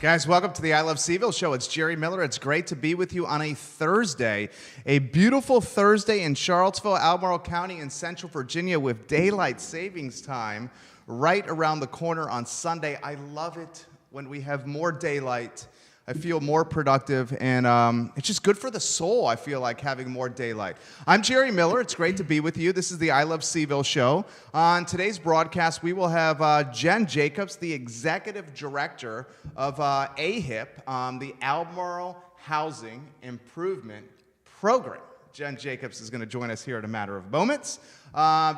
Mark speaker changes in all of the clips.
Speaker 1: Guys, welcome to the I Love CVille Show. It's Jerry Miller. It's great to be with you on a Thursday, a beautiful Thursday in Charlottesville, Albemarle County in Central Virginia with daylight savings time right around the corner on Sunday. I love it when we have more daylight. I feel more productive, and it's just good for the soul, I feel like, having more daylight. I'm Jerry Miller. It's great to be with you. This is the I Love CVille Show. On today's broadcast, we will have Jen Jacobs, the Executive Director of AHIP, the Albemarle Housing Improvement Program. Jen Jacobs is going to join us here in a matter of moments.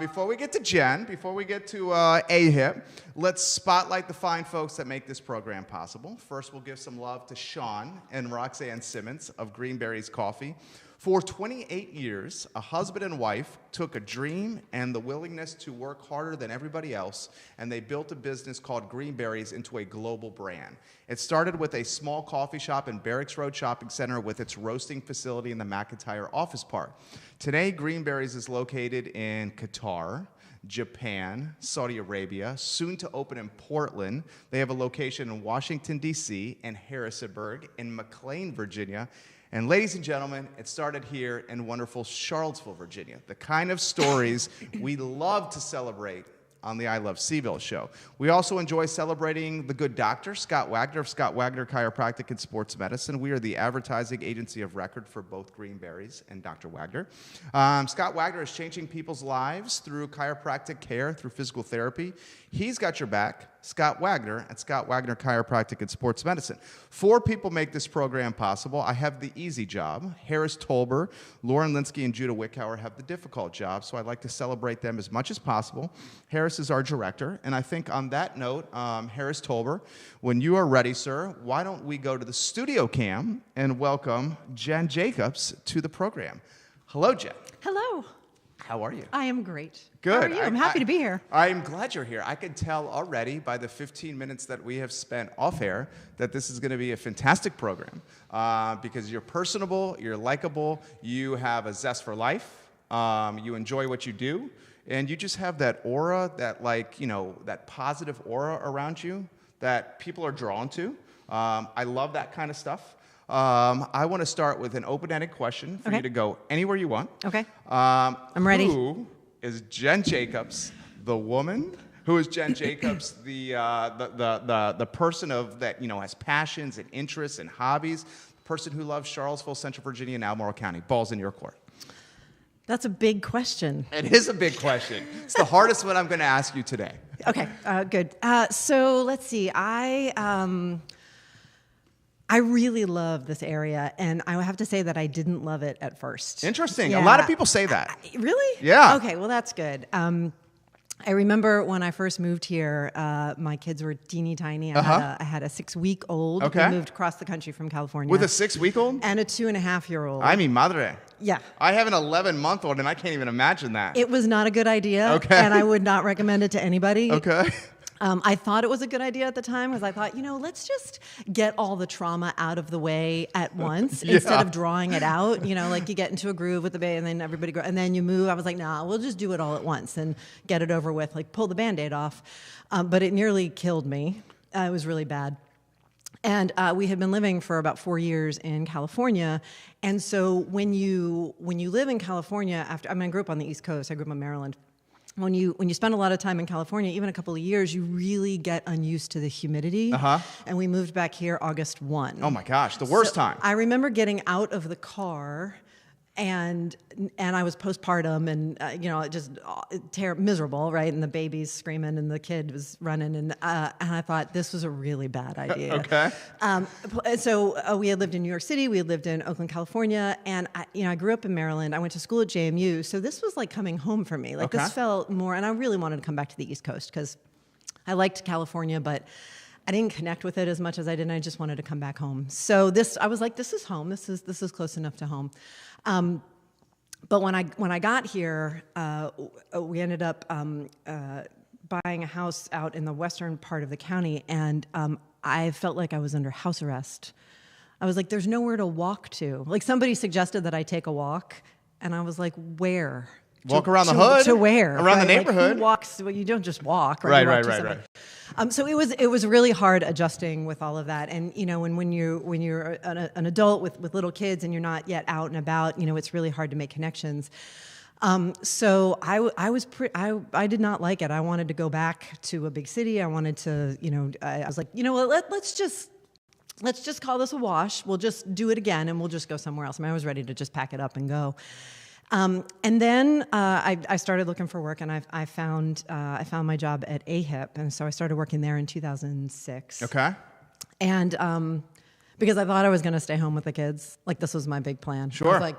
Speaker 1: Before we get to Jen, before we get to AHIP, let's spotlight the fine folks that make this program possible. First, we'll give some love to Sean and Roxanne Simmons of Greenberry's Coffee. For 28 years, a husband and wife took a dream and the willingness to work harder than everybody else, and they built a business called Greenberry's into a global brand. It started with a small coffee shop in Barracks Road Shopping Center with its roasting facility in the McIntyre Office Park. Today, Greenberry's is located in Qatar, Japan, Saudi Arabia, soon to open in Portland. They have a location in Washington, D.C., and Harrisonburg, in McLean, Virginia. And ladies and gentlemen, it started here in wonderful Charlottesville, Virginia. The kind of stories we love to celebrate on the I Love CVille Show. We also enjoy celebrating the good doctor, Scott Wagner of Scott Wagner Chiropractic and Sports Medicine. We are the advertising agency of record for both Greenberry's and Dr. Wagner. Scott Wagner is changing people's lives through chiropractic care, through physical therapy. He's got your back. Scott Wagner at Scott Wagner Chiropractic and Sports Medicine. 4 people make this program possible. I have the easy job. Harris Tolber, Lauren Linsky, and Judah Wickhauer have the difficult job, so I'd like to celebrate them as much as possible. Harris is our director, and I think on that note, Harris Tolber, when you are ready, sir, why don't we go to the studio cam and welcome Jen Jacobs to the program. Hello, Jen.
Speaker 2: Hello.
Speaker 1: How are you?
Speaker 2: I am great.
Speaker 1: Good.
Speaker 2: How are you? I'm happy to be here.
Speaker 1: I'm glad you're here. I can tell already by the 15 minutes that we have spent off air that this is going to be a fantastic program because you're personable, you're likable, you have a zest for life, you enjoy what you do, and you just have that aura, that that positive aura around you that people are drawn to. I love that kind of stuff. I want to start with an open-ended question for you to go anywhere you want.
Speaker 2: Okay. I'm ready.
Speaker 1: Who is Jen Jacobs, the woman? Who is Jen Jacobs, the person that has passions and interests and hobbies, the person who loves Charlottesville, Central Virginia, and Albemarle County? Ball's in your court.
Speaker 2: That's a big question.
Speaker 1: It is a big question. It's the hardest one I'm going to ask you today.
Speaker 2: Okay, good. So let's see. I really love this area, and I have to say that I didn't love it at first.
Speaker 1: Interesting.
Speaker 2: Yeah.
Speaker 1: A lot of people say that.
Speaker 2: Really?
Speaker 1: Yeah.
Speaker 2: Okay, well, that's good. I remember when I first moved here, my kids were teeny tiny. I had a 6-week-old
Speaker 1: Okay.
Speaker 2: who moved across the country from California.
Speaker 1: With a 6-week-old?
Speaker 2: And a 2.5-year-old.
Speaker 1: I mean, madre.
Speaker 2: Yeah.
Speaker 1: I have an 11-month-old, and I can't even imagine that.
Speaker 2: It was not a good idea,
Speaker 1: Okay.
Speaker 2: and I would not recommend it to anybody.
Speaker 1: Okay.
Speaker 2: I thought it was a good idea at the time because I thought, let's just get all the trauma out of the way at once instead of drawing it out. Like you get into a groove with the baby and then everybody and then you move. I was like, nah, we'll just do it all at once and get it over with, like pull the Band-Aid off. But it nearly killed me. It was really bad. And we had been living for about 4 years in California. And so when you live in California, I grew up on the East Coast. I grew up in Maryland. When you spend a lot of time in California, even a couple of years, you really get unused to the humidity. And we moved back here August 1.
Speaker 1: Oh my gosh, the worst time.
Speaker 2: I remember getting out of the car, and I was postpartum, and just miserable, right? And the baby's screaming, and the kid was running, and I thought this was a really bad idea.
Speaker 1: Okay.
Speaker 2: So we had lived in New York City, we had lived in Oakland, California, and I grew up in Maryland. I went to school at JMU, so this was like coming home for me. Like this felt more, and I really wanted to come back to the East Coast because I liked California, but I didn't connect with it as much as I did, and I just wanted to come back home. So I was like, this is home. This is close enough to home. But when I got here, we ended up buying a house out in the western part of the county, and I felt like I was under house arrest. I was like, there's nowhere to walk to. Like somebody suggested that I take a walk, and I was like, where?
Speaker 1: Walk around the hood.
Speaker 2: To where?
Speaker 1: Around the
Speaker 2: right?
Speaker 1: neighborhood.
Speaker 2: Like, who walks? Well, you don't just walk. Right.
Speaker 1: Right.
Speaker 2: So it was really hard adjusting with all of that, and when you're an adult with little kids and you're not yet out and about, it's really hard to make connections. So I did not like it. I wanted to go back to a big city. I wanted to, I was like, let's just call this a wash. We'll just do it again, and we'll just go somewhere else. I was ready to just pack it up and go. And then I started looking for work, and I found my job at AHIP, and so I started working there in 2006.
Speaker 1: Okay.
Speaker 2: And because I thought I was going to stay home with the kids, like this was my big plan.
Speaker 1: Sure.
Speaker 2: I was like,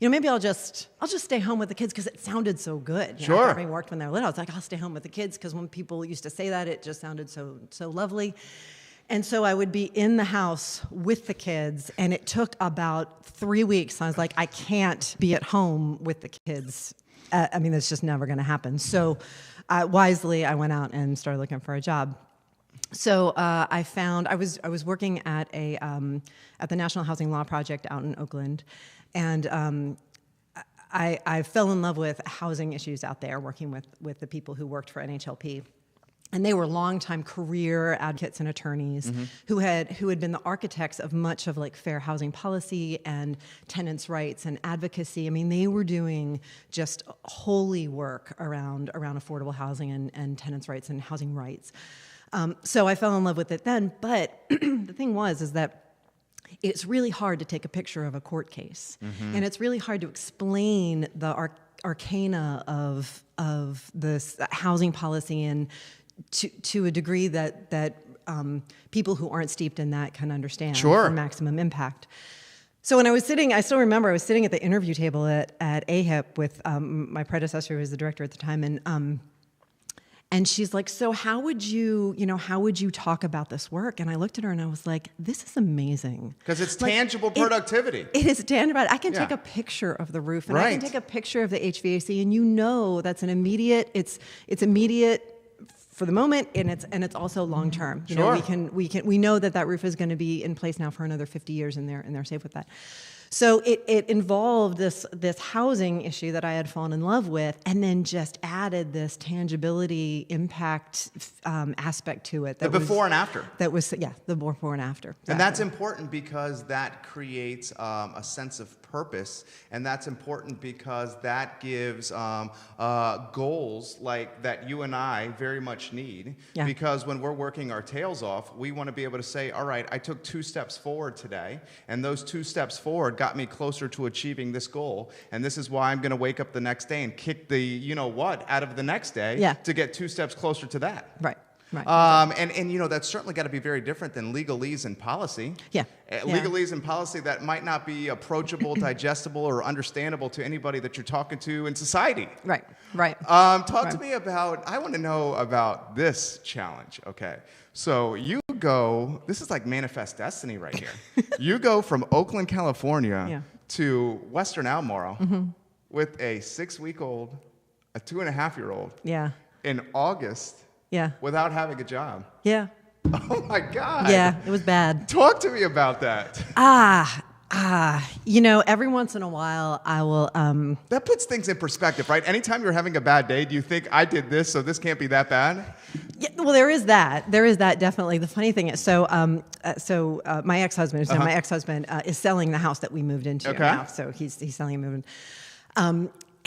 Speaker 2: maybe I'll just stay home with the kids because it sounded so good.
Speaker 1: Sure.
Speaker 2: Having worked when they were little, I was like, I'll stay home with the kids because when people used to say that, it just sounded so lovely. And so I would be in the house with the kids, and it took about 3 weeks. I was like, I can't be at home with the kids. That's just never going to happen. So wisely, I went out and started looking for a job. So I was working at at the National Housing Law Project out in Oakland, and I fell in love with housing issues out there, working with the people who worked for NHLP. And they were longtime career advocates and attorneys who had been the architects of much of like fair housing policy and tenants' rights and advocacy. They were doing just holy work around affordable housing and tenants' rights and housing rights. So I fell in love with it then. But the thing is that it's really hard to take a picture of a court case, and it's really hard to explain the arcana of this housing policy and to a degree that people who aren't steeped in that can understand for maximum impact. So when I still remember I was sitting at the interview table at AHIP with my predecessor, who was the director at the time, and she's like, so how would you talk about this work? And I looked at her and I was like, this is amazing.
Speaker 1: Because it's tangible productivity.
Speaker 2: It is tangible. I can take a picture of the roof, and I can take a picture of the HVAC, and that's an immediate, it's immediate for the moment, and it's also long term. We know that roof is going to be in place now for another 50 years, and they're safe with that. So it involved this housing issue that I had fallen in love with, and then just added this tangibility impact aspect to it.
Speaker 1: The before and after.
Speaker 2: That was the before and after. Exactly.
Speaker 1: And that's important because that creates a sense of purpose, and that's important because that gives goals like that you and I very much need. Yeah. Because when we're working our tails off, we want to be able to say, all right, I took 2 steps forward today, and those 2 steps forward got me closer to achieving this goal, and this is why I'm going to wake up the next day and kick the you-know-what out of the next day to get 2 steps closer to that.
Speaker 2: Right.
Speaker 1: And that's certainly got to be very different than legalese and policy. Legalese and policy that might not be approachable, digestible, or understandable to anybody that you're talking to in society.
Speaker 2: Right.
Speaker 1: Talk to me about, I want to know about this challenge, okay? So you go, this is like manifest destiny right here. You go from Oakland, California to Western Albemarle with a 6-week-old, a 2.5-year-old in August.
Speaker 2: Yeah.
Speaker 1: Without having a job.
Speaker 2: Yeah.
Speaker 1: Oh my God.
Speaker 2: Yeah, it was bad.
Speaker 1: Talk to me about that.
Speaker 2: Every once in a while I will.
Speaker 1: That puts things in perspective, right? Anytime you're having a bad day, do you think I did this, so this can't be that bad?
Speaker 2: Yeah. Well, there is that. There is that definitely. The funny thing is, my ex-husband, is selling the house that we moved into now. So he's selling and moving.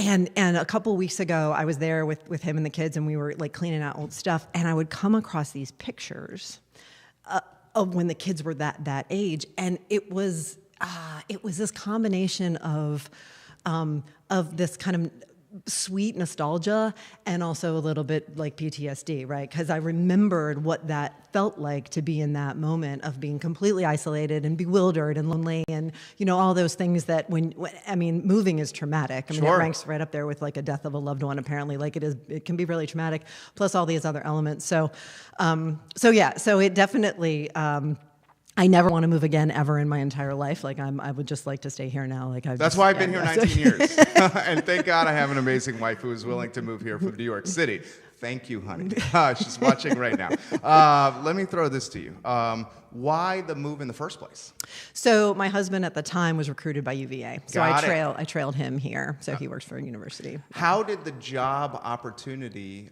Speaker 2: And a couple weeks ago, I was there with him and the kids, and we were like cleaning out old stuff. And I would come across these pictures of when the kids were that age, and it was this combination of this kind of sweet nostalgia and also a little bit like PTSD, right? Because I remembered what that felt like to be in that moment of being completely isolated and bewildered and lonely, and all those things that when moving is traumatic. It ranks right up there with like a death of a loved one. Apparently, like it can be really traumatic. Plus all these other elements. So it definitely. I never want to move again ever in my entire life. Like I would just like to stay here now.
Speaker 1: That's why I've been here 19 years, and thank God I have an amazing wife who is willing to move here from New York City. Thank you, honey. She's watching right now. Let me throw this to you. Why the move in the first place?
Speaker 2: So my husband at the time was recruited by UVA. So
Speaker 1: Got it.
Speaker 2: I trailed him here. So he works for a university.
Speaker 1: How did the job opportunity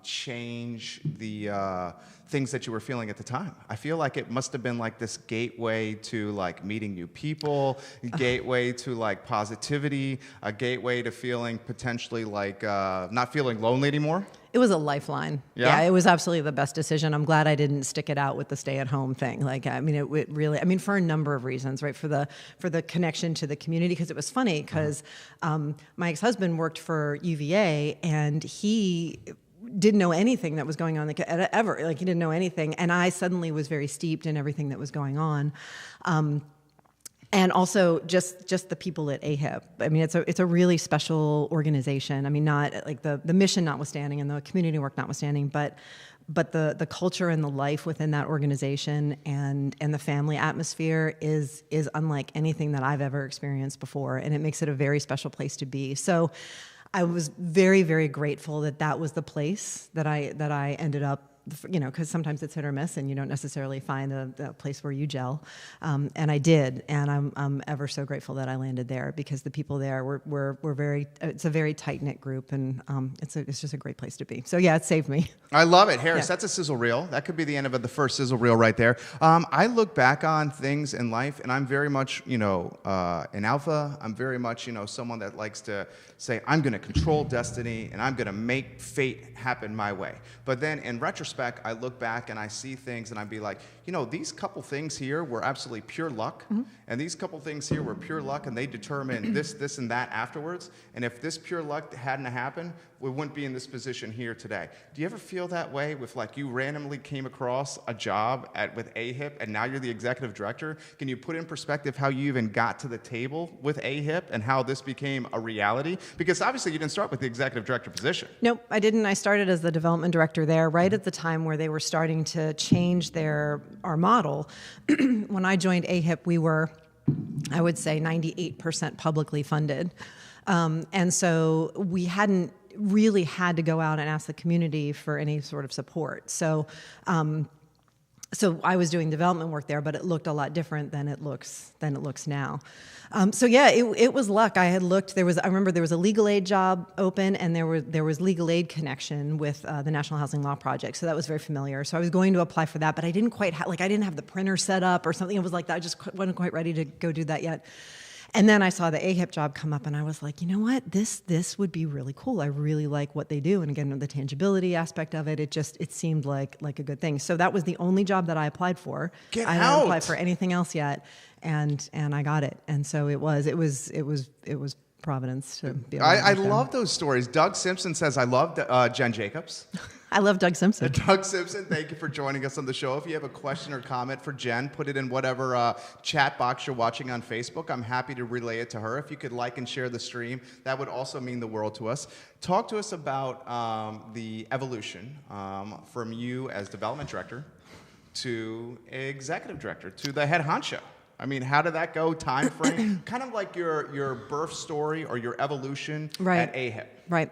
Speaker 1: change the things that you were feeling at the time? I feel like it must have been like this gateway to like meeting new people, gateway to like positivity, a gateway to feeling potentially like not feeling lonely anymore.
Speaker 2: It was a lifeline.
Speaker 1: Yeah?
Speaker 2: It was absolutely the best decision. I'm glad I didn't stick it out with the stay-at-home thing. Like, I mean, it really, I mean, for a number of reasons, right? For the connection to the community, because it was funny, because my ex-husband worked for UVA, and he didn't know anything that was going on ever. Like, he didn't know anything, and I suddenly was very steeped in everything that was going on. And also just the people at AHIP. I mean, it's a really special organization. I mean, not like the mission notwithstanding and the community work notwithstanding, but the culture and the life within that organization and the family atmosphere is unlike anything that I've ever experienced before, and it makes it a very special place to be. So I was very, very grateful that was the place that I ended up. You know, because sometimes it's hit or miss, and you don't necessarily find a place where you gel. And I did, and I'm ever so grateful that I landed there, because the people there were very. It's a very tight knit group, and it's just a great place to be. So yeah, it saved me.
Speaker 1: I love it, Harris. Yeah. That's a sizzle reel. That could be the end of the first sizzle reel right there. I look back on things in life, and I'm very much an alpha. I'm very much someone that likes to say I'm going to control destiny and I'm going to make fate happen my way. But then in retrospect, I look back and I see things and I'd be like, these couple things here were absolutely pure luck, and these couple things here were pure luck, and they determined this, and that afterwards. And if this pure luck hadn't happened, we wouldn't be in this position here today. Do you ever feel that way with like you randomly came across a job with AHIP and now you're the executive director? Can you put in perspective how you even got to the table with AHIP and how this became a reality? Because obviously you didn't start with the executive director position.
Speaker 2: Nope, I didn't. I started as the development director there right at the time where they were starting to change our model. When I joined AHIP, we were, I would say, 98% publicly funded. And so we hadn't really had to go out and ask the community for any sort of support. So I was doing development work there, but it looked a lot different than it looks now. So yeah, it was luck. I had looked. I remember there was a legal aid job open, and there was legal aid connection with the National Housing Law Project. So that was very familiar. So I was going to apply for that, but I didn't quite I didn't have the printer set up or something. It was like that. I just wasn't quite ready to go do that yet. And then I saw the AHIP job come up, and I was like, you know what? This would be really cool. I really like what they do, and again, the tangibility aspect of it. It seemed like a good thing. So that was the only job that I applied for. I didn't apply for anything else yet, and I got it. And so it was Providence to be able to
Speaker 1: I love those stories. Doug Simpson says, I love Jen Jacobs.
Speaker 2: I love Doug Simpson.
Speaker 1: Doug Simpson, thank you for joining us on the show. If you have a question or comment for Jen, put it in whatever chat box you're watching on Facebook. I'm happy to relay it to her. If you could like and share the stream, that would also mean the world to us. Talk to us about the evolution from you as development director to executive director to the head honcho. I mean, how did that go? Time frame? Kind of like your birth story or your evolution at AHIP.
Speaker 2: Right.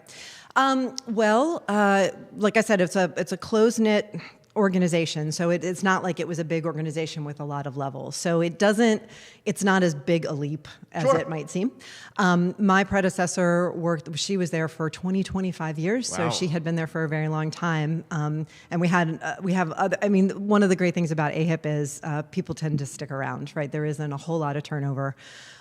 Speaker 2: Like I said, it's a close-knit organization, so it's not like it was a big organization with a lot of levels. So it's not as big a leap as it might seem. My predecessor she was there for 25 years, so she had been there for a very long time. And we have other, one of the great things about AHIP is people tend to stick around, right? There isn't a whole lot of turnover.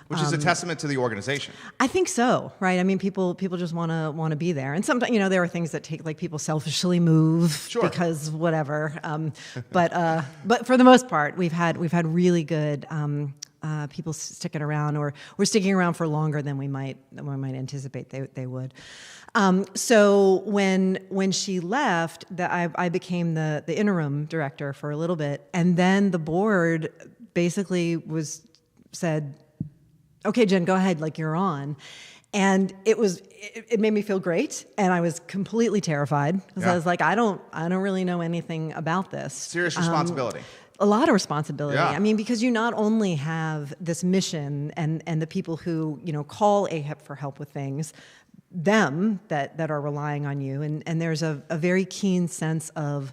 Speaker 1: Which is a testament to the organization.
Speaker 2: I think so, right? I mean, people just want to be there, and sometimes there are things that take, like, people selfishly move because whatever. But for the most part, we've had really good people sticking around, or sticking around for longer than we might anticipate they would. So when she left, I became the interim director for a little bit, and then the board basically said, okay, Jen, go ahead, like, you're on. And it made me feel great, and I was completely terrified because I was like, I don't really know anything about this.
Speaker 1: Serious responsibility.
Speaker 2: A lot of responsibility.
Speaker 1: Yeah.
Speaker 2: Because you not only have this mission and the people who call AHIP for help with things, them that are relying on you. And there's a very keen sense of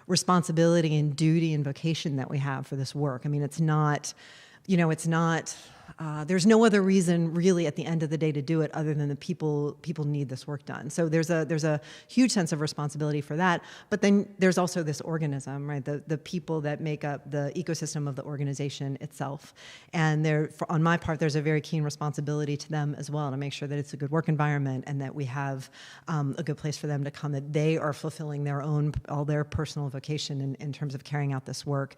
Speaker 2: responsibility and duty and vocation that we have for this work. I mean, it's not, there's no other reason really at the end of the day to do it other than the people need this work done. So there's a huge sense of responsibility for that. But then there's also this organism, right? The people that make up the ecosystem of the organization itself. And on my part, there's a very keen responsibility to them as well to make sure that it's a good work environment and that we have a good place for them to come, that they are fulfilling all their personal vocation in terms of carrying out this work.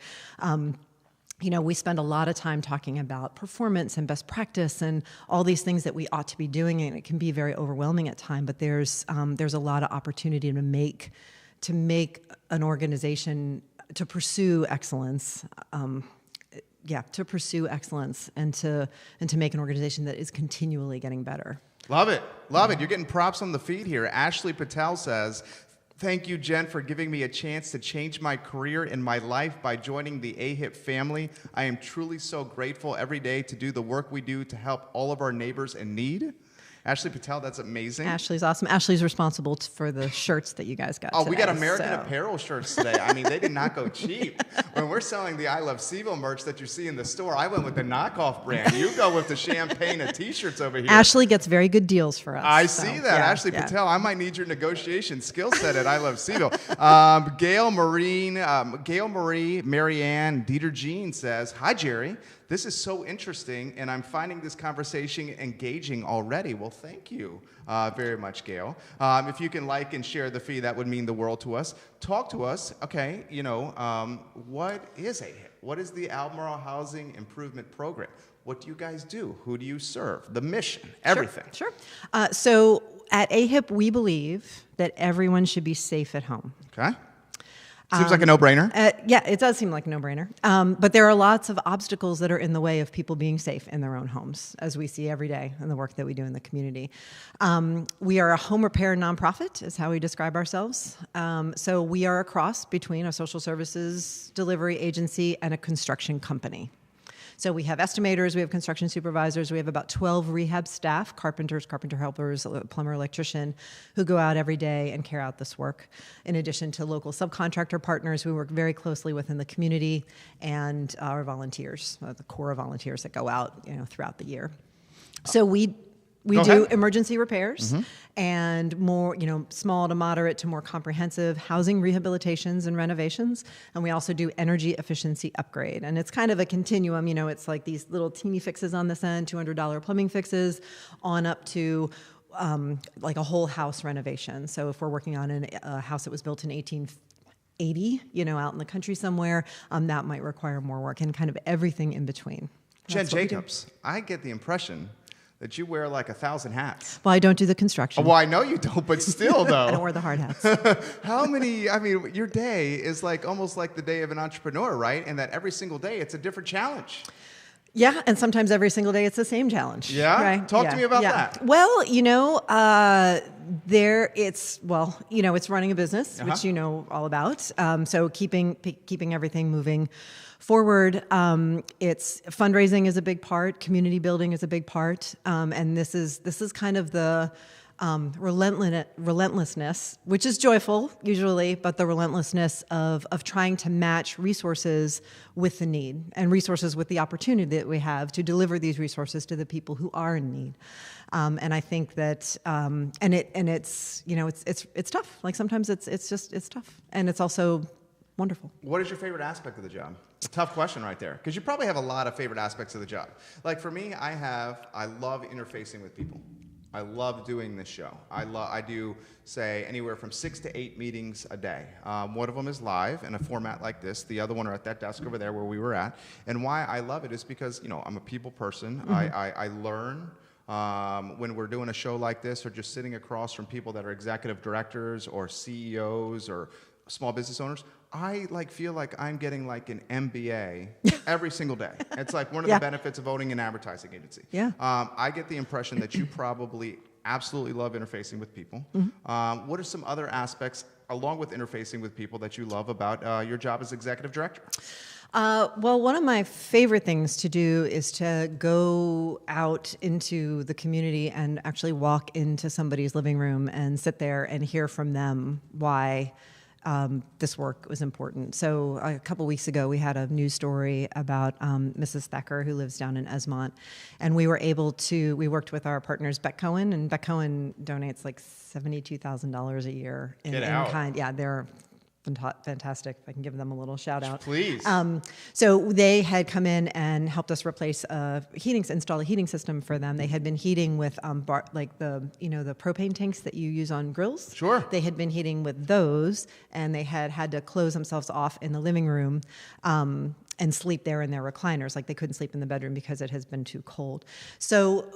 Speaker 2: We spend a lot of time talking about performance and best practice and all these things that we ought to be doing, and it can be very overwhelming at times. But there's a lot of opportunity to make an organization to pursue excellence. To pursue excellence and to make an organization that is continually getting better.
Speaker 1: Love it. Love it. You're getting props on the feed here. Ashley Patel says, "Thank you, Jen, for giving me a chance to change my career and my life by joining the AHIP family. I am truly so grateful every day to do the work we do to help all of our neighbors in need." Ashley Patel, that's amazing.
Speaker 2: Ashley's awesome. Ashley's responsible for the shirts that you guys got today.
Speaker 1: We got American Apparel shirts today. I mean, they did not go cheap. When we're selling the I Love CVille merch that you see in the store, I went with the knockoff brand. You go with the champagne and T-shirts over here.
Speaker 2: Ashley gets very good deals for us.
Speaker 1: I see that. Yeah, Ashley Patel, I might need your negotiation skill set at I Love CVille. Gail Marie, Marianne, Dieter Jean says, "Hi, Jerry. This is so interesting, and I'm finding this conversation engaging already." Well, thank you very much, Gail. If you can like and share the feed, that would mean the world to us. Talk to us. Okay, what is AHIP? What is the Albemarle Housing Improvement Program? What do you guys do? Who do you serve? The mission, everything.
Speaker 2: Sure. So at AHIP, we believe that everyone should be safe at home.
Speaker 1: Okay. Seems like a no-brainer.
Speaker 2: Yeah, it does seem like a no-brainer. But there are lots of obstacles that are in the way of people being safe in their own homes, as we see every day in the work that we do in the community. We are a home repair nonprofit, is how we describe ourselves. So we are a cross between a social services delivery agency and a construction company. So we have estimators, we have construction supervisors, we have about 12 rehab staff, carpenters, carpenter helpers, plumber, electrician, who go out every day and carry out this work. In addition to local subcontractor partners, we work very closely within the community, and our volunteers, the core of volunteers that go out, throughout the year. So we do emergency repairs and more, small to moderate to more comprehensive housing rehabilitations and renovations. And we also do energy efficiency upgrade. And it's kind of a continuum, it's like these little teeny fixes on this end, $200 plumbing fixes, on up to like a whole house renovation. So if we're working on a house that was built in 1880, out in the country somewhere, that might require more work, and kind of everything in between.
Speaker 1: Jen Jacobs, I get the impression that you wear like 1,000 hats.
Speaker 2: Well, I don't do the construction.
Speaker 1: Well, I know you don't, but still, though.
Speaker 2: I don't wear the hard hats.
Speaker 1: Your day is like almost like the day of an entrepreneur, right? And that every single day it's a different challenge.
Speaker 2: Yeah, and sometimes every single day it's the same challenge.
Speaker 1: Yeah?
Speaker 2: Right?
Speaker 1: Talk to me about that.
Speaker 2: Well, it's running a business, which you know all about. So keeping everything moving forward. It's fundraising is a big part, community building is a big part, and this is kind of the relentlessness, which is joyful usually, but the relentlessness of trying to match resources with the need, and resources with the opportunity that we have to deliver these resources to the people who are in need. And I think that it's tough. Like sometimes it's tough, and it's also wonderful.
Speaker 1: What is your favorite aspect of the job? A tough question right there, because you probably have a lot of favorite aspects of the job. Like for me, I love interfacing with people. I love doing this show. I do, say, anywhere from 6 to 8 meetings a day. One of them is live in a format like this. The other one are at that desk over there where we were at. And why I love it is because, I'm a people person. I learn when we're doing a show like this, or just sitting across from people that are executive directors or CEOs or small business owners. I feel like I'm getting like an MBA every single day. It's like one of the benefits of owning an advertising agency.
Speaker 2: Yeah.
Speaker 1: I get the impression that you probably absolutely love interfacing with people. What are some other aspects, along with interfacing with people, that you love about your job as executive director?
Speaker 2: Well, one of my favorite things to do is to go out into the community and actually walk into somebody's living room and sit there and hear from them why this work was important. So a couple weeks ago, we had a news story about Mrs. Thacker, who lives down in Esmont, and we worked with our partners, Beck Cohen, and Beck Cohen donates like $72,000 a year in kind. Yeah, they're fantastic. If I can give them a little shout out.
Speaker 1: Please.
Speaker 2: So they had come in and helped us replace install a heating system for them. They had been heating with the propane tanks that you use on grills.
Speaker 1: Sure.
Speaker 2: They had been heating with those, and they had to close themselves off in the living room and sleep there in their recliners. Like they couldn't sleep in the bedroom because it has been too cold. So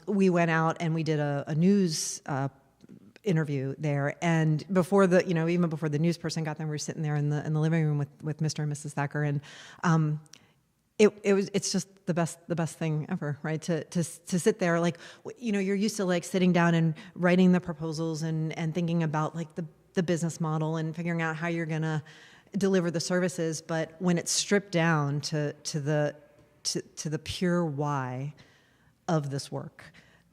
Speaker 2: we went out and we did a news interview there, and even before the news person got there, we were sitting there in the living room with Mr. and Mrs. Thacker, and it's just the best thing ever, right? To sit there, like, you're used to like sitting down and writing the proposals and thinking about like the business model and figuring out how you're gonna deliver the services, but when it's stripped down to the pure why of this work.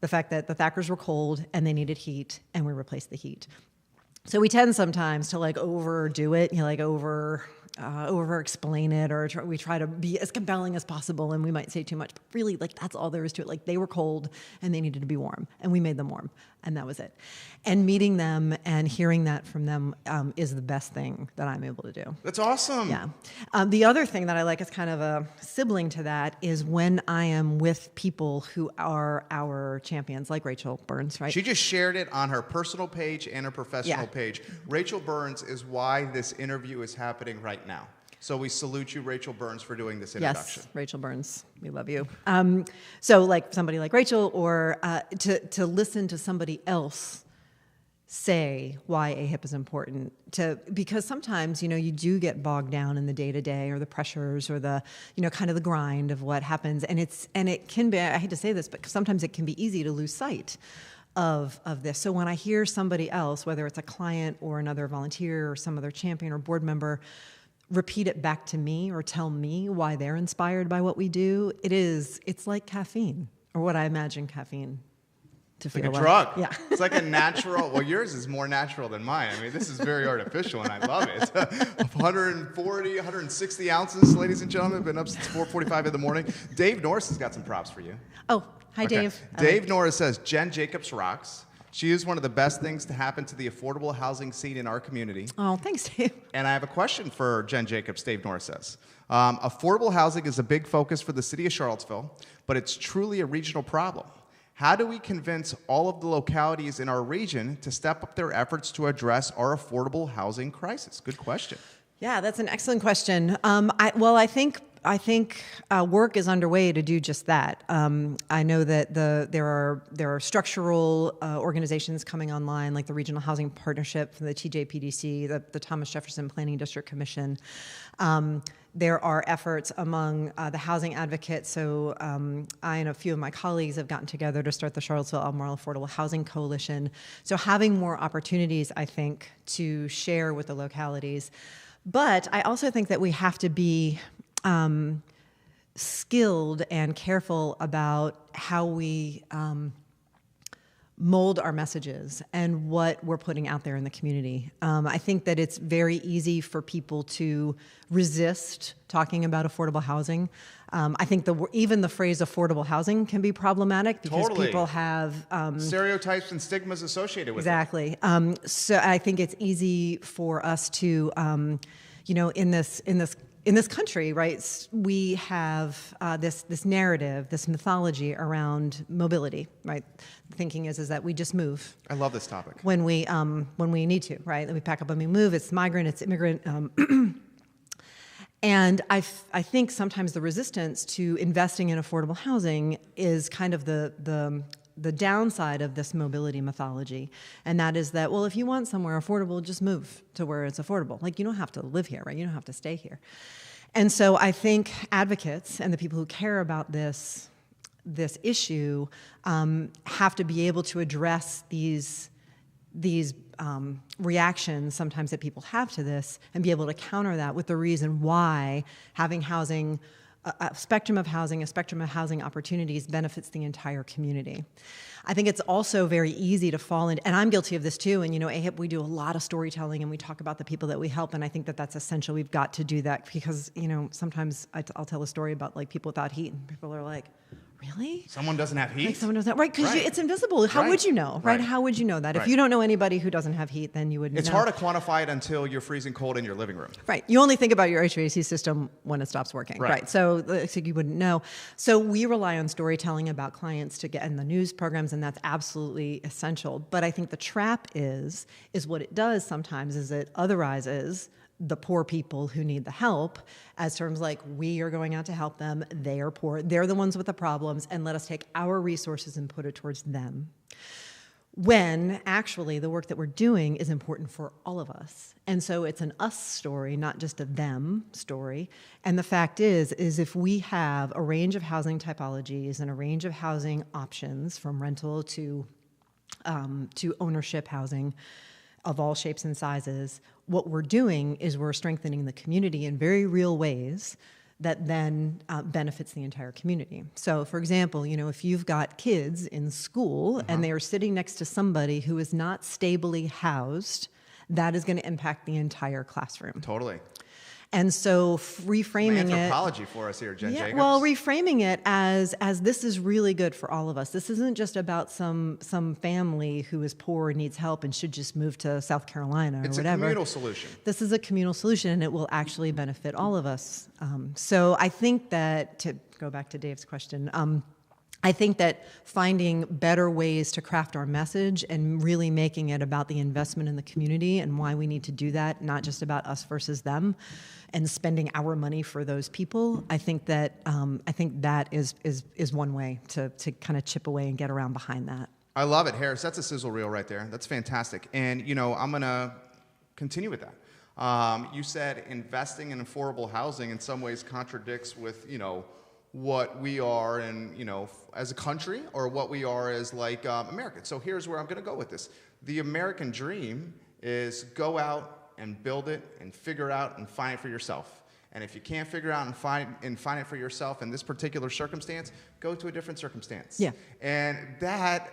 Speaker 2: The fact that the Thackers were cold and they needed heat, and we replaced the heat. So we tend sometimes to like overdo it, over explain it, or we try to be as compelling as possible, and we might say too much. But really, like, that's all there is to it. Like, they were cold and they needed to be warm, and we made them warm, and that was it. And meeting them and hearing that from them is the best thing that I'm able to do.
Speaker 1: That's awesome.
Speaker 2: Yeah. The other thing that I like is kind of a sibling to that is when I am with people who are our champions, like Rachel Burns, right?
Speaker 1: She just shared it on her personal page and her professional page. Rachel Burns is why this interview is happening right now. So we salute you, Rachel Burns, for doing this introduction.
Speaker 2: Yes, Rachel Burns, we love you. So like somebody like Rachel, or to listen to somebody else say why AHIP is important, because sometimes, you do get bogged down in the day-to-day or the pressures or the, kind of the grind of what happens. And it can be, I hate to say this, but sometimes it can be easy to lose sight of this. So when I hear somebody else, whether it's a client or another volunteer or some other champion or board member, repeat it back to me or tell me why they're inspired by what we do, it's like caffeine, or what I imagine caffeine to feel
Speaker 1: like. Like a drug.
Speaker 2: Yeah.
Speaker 1: It's like a natural, well, yours is more natural than mine. I mean, this is very artificial, and I love it. 140, 160 ounces, ladies and gentlemen, been up since 4:45 in the morning. Dave Norris has got some props for you.
Speaker 2: Oh, hi, okay. Dave.
Speaker 1: Dave Norris says, Jen Jacobs rocks. She is one of the best things to happen to the affordable housing scene in our community.
Speaker 2: Oh, thanks, Dave.
Speaker 1: And I have a question for Jen Jacobs, Dave Norris says. Affordable housing is a big focus for the city of Charlottesville, but it's truly a regional problem. How do we convince all of the localities in our region to step up their efforts to address our affordable housing crisis? Good question.
Speaker 2: Yeah, that's an excellent question. I think work is underway to do just that. I know that there are structural organizations coming online, like the Regional Housing Partnership from the TJPDC, the Thomas Jefferson Planning District Commission. There are efforts among the housing advocates. So I and a few of my colleagues have gotten together to start the Charlottesville Albemarle Affordable Housing Coalition. So having more opportunities, I think, to share with the localities. But I also think that we have to be skilled and careful about how we mold our messages and what we're putting out there in the community. I think that it's very easy for people to resist talking about affordable housing. I think even the phrase affordable housing can be problematic because people have
Speaker 1: stereotypes and stigmas associated with
Speaker 2: it. Exactly. So I think it's easy for us to, in this country, right, we have this narrative, this mythology around mobility, right? The thinking is that we just move.
Speaker 1: I love this topic.
Speaker 2: When we need to, right? We pack up and we move. It's migrant, it's immigrant. And I think sometimes the resistance to investing in affordable housing is kind of the downside of this mobility mythology, and that is that, well, if you want somewhere affordable, just move to where it's affordable. Like, you don't have to live here, right? You don't have to stay here. And so I think advocates and the people who care about this issue have to be able to address reactions sometimes that people have to this, and be able to counter that with the reason why having housing, a spectrum of housing opportunities benefits the entire community. I think it's also very easy to fall into, and I'm guilty of this too, and AHIP, we do a lot of storytelling and we talk about the people that we help, and I think that that's essential. We've got to do that because, sometimes I'll tell a story about like people without heat, and people are like, really?
Speaker 1: Someone doesn't have heat?
Speaker 2: Like someone doesn't, right, because
Speaker 1: Right.
Speaker 2: it's invisible. How
Speaker 1: Right.
Speaker 2: would you know, right?
Speaker 1: Right.
Speaker 2: How would you know that?
Speaker 1: Right.
Speaker 2: If you don't know anybody who doesn't have heat, then you wouldn't
Speaker 1: It's
Speaker 2: know.
Speaker 1: hard to quantify it until you're freezing cold in your living room.
Speaker 2: Right. You only think about your HVAC system when it stops working.
Speaker 1: Right.
Speaker 2: So you wouldn't know. So we rely on storytelling about clients to get in the news programs, and that's absolutely essential. But I think the trap is what it does sometimes is it otherizes the poor people who need the help as terms like, we are going out to help them, they are poor, they're the ones with the problems, and let us take our resources and put it towards them. When actually the work that we're doing is important for all of us. And so it's an us story, not just a them story. And the fact is if we have a range of housing typologies and a range of housing options from rental to ownership housing of all shapes and sizes, what we're doing is we're strengthening the community in very real ways that then benefits the entire community. So, for example, if you've got kids in school and they are sitting next to somebody who is not stably housed, that is going to impact the entire classroom.
Speaker 1: Totally.
Speaker 2: And so reframing it...
Speaker 1: Anthropology for us here, Jen Jacobs.
Speaker 2: Well, reframing it as this is really good for all of us. This isn't just about some family who is poor and needs help and should just move to South Carolina or whatever.
Speaker 1: It's a communal solution.
Speaker 2: This is a communal solution, and it will actually benefit all of us. So I think that, to go back to Dave's question, I think that finding better ways to craft our message and really making it about the investment in the community and why we need to do that, not just about us versus them, and spending our money for those people, I think that is one way to kind of chip away and get around behind that.
Speaker 1: I love it, Harris. That's a sizzle reel right there. That's fantastic. And, I'm going to continue with that. You said investing in affordable housing in some ways contradicts with, what we are and, as a country or what we are as like Americans. So here's where I'm going to go with this. The American dream is go out and build it and figure out and find it for yourself. And if you can't figure out and find it for yourself in this particular circumstance, go to a different circumstance.
Speaker 2: Yeah.
Speaker 1: And that,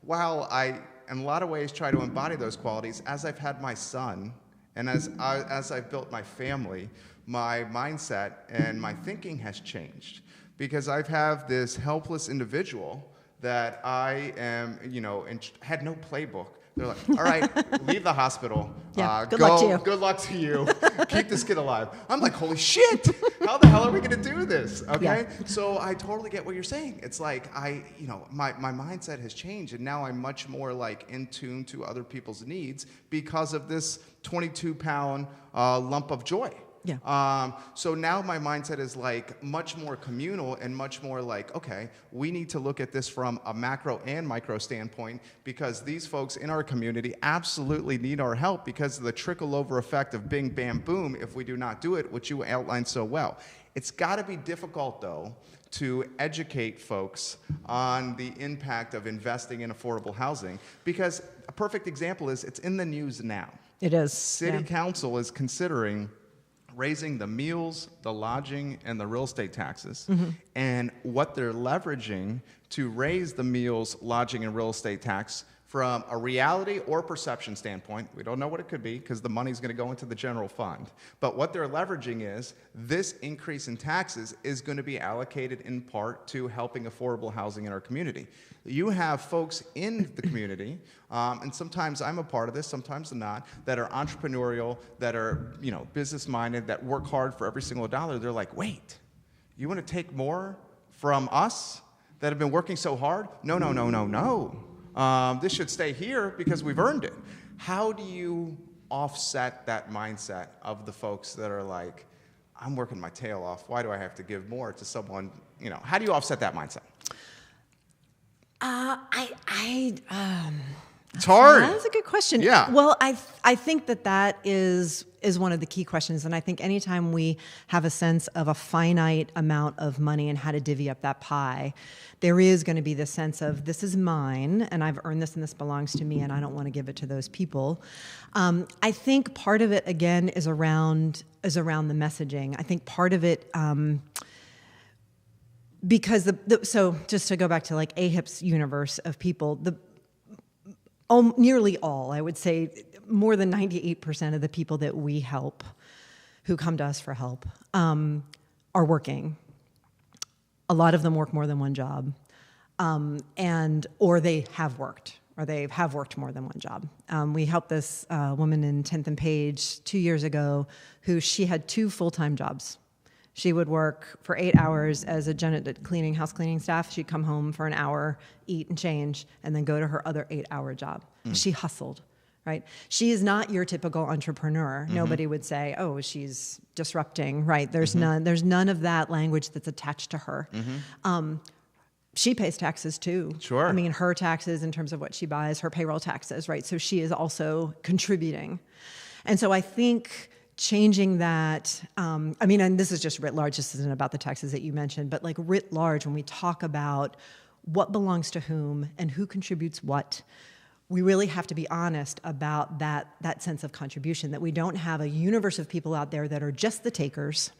Speaker 1: while I, in a lot of ways, try to embody those qualities, as I've had my son and as I've built my family, my mindset and my thinking has changed. Because I've had this helpless individual that I am, and had no playbook. They're like, all right, leave the hospital.
Speaker 2: Yeah, good luck to you.
Speaker 1: Good luck to you. Keep this kid alive. I'm like, holy shit. How the hell are we going to do this? Okay.
Speaker 2: Yeah.
Speaker 1: So I totally get what you're saying. It's like my mindset has changed, and now I'm much more like in tune to other people's needs because of this 22-pound lump of joy.
Speaker 2: Yeah.
Speaker 1: So now my mindset is like much more communal and much more like, okay, we need to look at this from a macro and micro standpoint because these folks in our community absolutely need our help because of the trickle over effect of bing, bam, boom if we do not do it, which you outlined so well. It's got to be difficult, though, to educate folks on the impact of investing in affordable housing because a perfect example is it's in the news now.
Speaker 2: It is.
Speaker 1: City Council is considering raising the meals, the lodging, and the real estate taxes. Mm-hmm. And what they're leveraging to raise the meals, lodging, and real estate tax from a reality or perception standpoint, we don't know what it could be because the money's going to go into the general fund. But what they're leveraging is this increase in taxes is going to be allocated in part to helping affordable housing in our community. You have folks in the community, and sometimes I'm a part of this, sometimes I'm not, that are entrepreneurial, that are business-minded, that work hard for every single dollar. They're like, wait, you want to take more from us that have been working so hard? No, no, no, no, no. This should stay here because we've earned it. How do you offset that mindset of the folks that are like, I'm working my tail off. Why do I have to give more to someone? How do you offset that mindset?
Speaker 2: It's
Speaker 1: hard.
Speaker 2: That's a good question.
Speaker 1: Yeah.
Speaker 2: Well, I think that is is one of the key questions. And I think anytime we have a sense of a finite amount of money and how to divvy up that pie, there is going to be this sense of this is mine and I've earned this and this belongs to me and I don't want to give it to those people. I think part of it, again, is around the messaging. I think part of it, because so just to go back to like AHIP's universe of people, nearly all, I would say more than 98% of the people that we help who come to us for help are working. A lot of them work more than one job, or they have worked more than one job. We helped this woman in 10th and Page 2 years ago who she had 2 full-time jobs. She would work for 8 hours as a house cleaning staff. She'd come home for an hour, eat and change, and then go to her other 8-hour job. She hustled, right? She is not your typical entrepreneur. Nobody would say, oh, she's disrupting, right? There's none of that language that's attached to her. She pays taxes too.
Speaker 1: Sure.
Speaker 2: I mean, her taxes in terms of what she buys, her payroll taxes, right? So she is also contributing. And so I think changing that, and this is just writ large, this isn't about the taxes that you mentioned, but like writ large, when we talk about what belongs to whom and who contributes what, we really have to be honest about that sense of contribution, that we don't have a universe of people out there that are just the takers.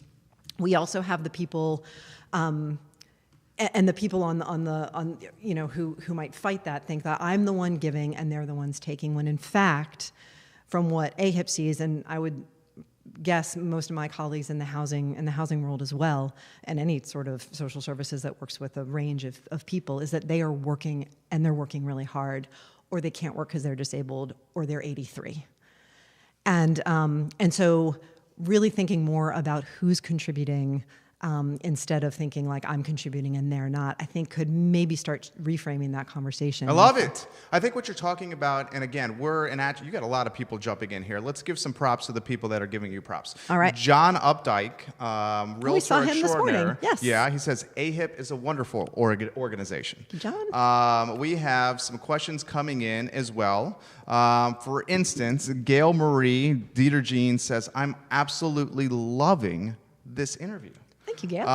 Speaker 2: We also have the people, and the people who might fight that think that I'm the one giving and they're the ones taking, when in fact, from what AHIP sees, and I would guess most of my colleagues in the housing world as well, and any sort of social services that works with a range of people, is that they are working, and they're working really hard, or they can't work because they're disabled, or they're 83. And so really thinking more about who's contributing, instead of thinking like I'm contributing and they're not, I think could maybe start reframing that conversation.
Speaker 1: I love it. I think what you're talking about, and again, you got a lot of people jumping in here. Let's give some props to the people that are giving you props.
Speaker 2: All right.
Speaker 1: John Updike, realtor
Speaker 2: we saw him this morning.
Speaker 1: extraordinaire.
Speaker 2: Yes.
Speaker 1: Yeah, he says AHIP is a wonderful organization.
Speaker 2: John?
Speaker 1: We have some questions coming in as well. For instance, Gail Marie Dieter Jean says, I'm absolutely loving this interview.
Speaker 2: Thank you, Gail.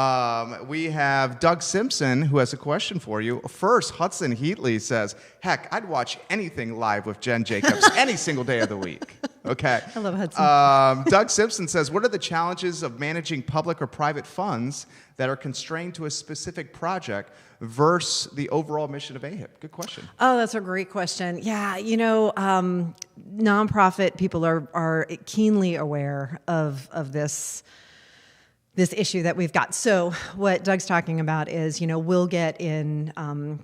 Speaker 1: We have Doug Simpson, who has a question for you. First, Hudson Heatley says, heck, I'd watch anything live with Jen Jacobs any single day of the week. Okay.
Speaker 2: I love Hudson.
Speaker 1: Doug Simpson says, what are the challenges of managing public or private funds that are constrained to a specific project versus the overall mission of AHIP? Good question.
Speaker 2: Oh, that's a great question. Yeah, nonprofit people are keenly aware of this issue that we've got. So what Doug's talking about is, we'll get in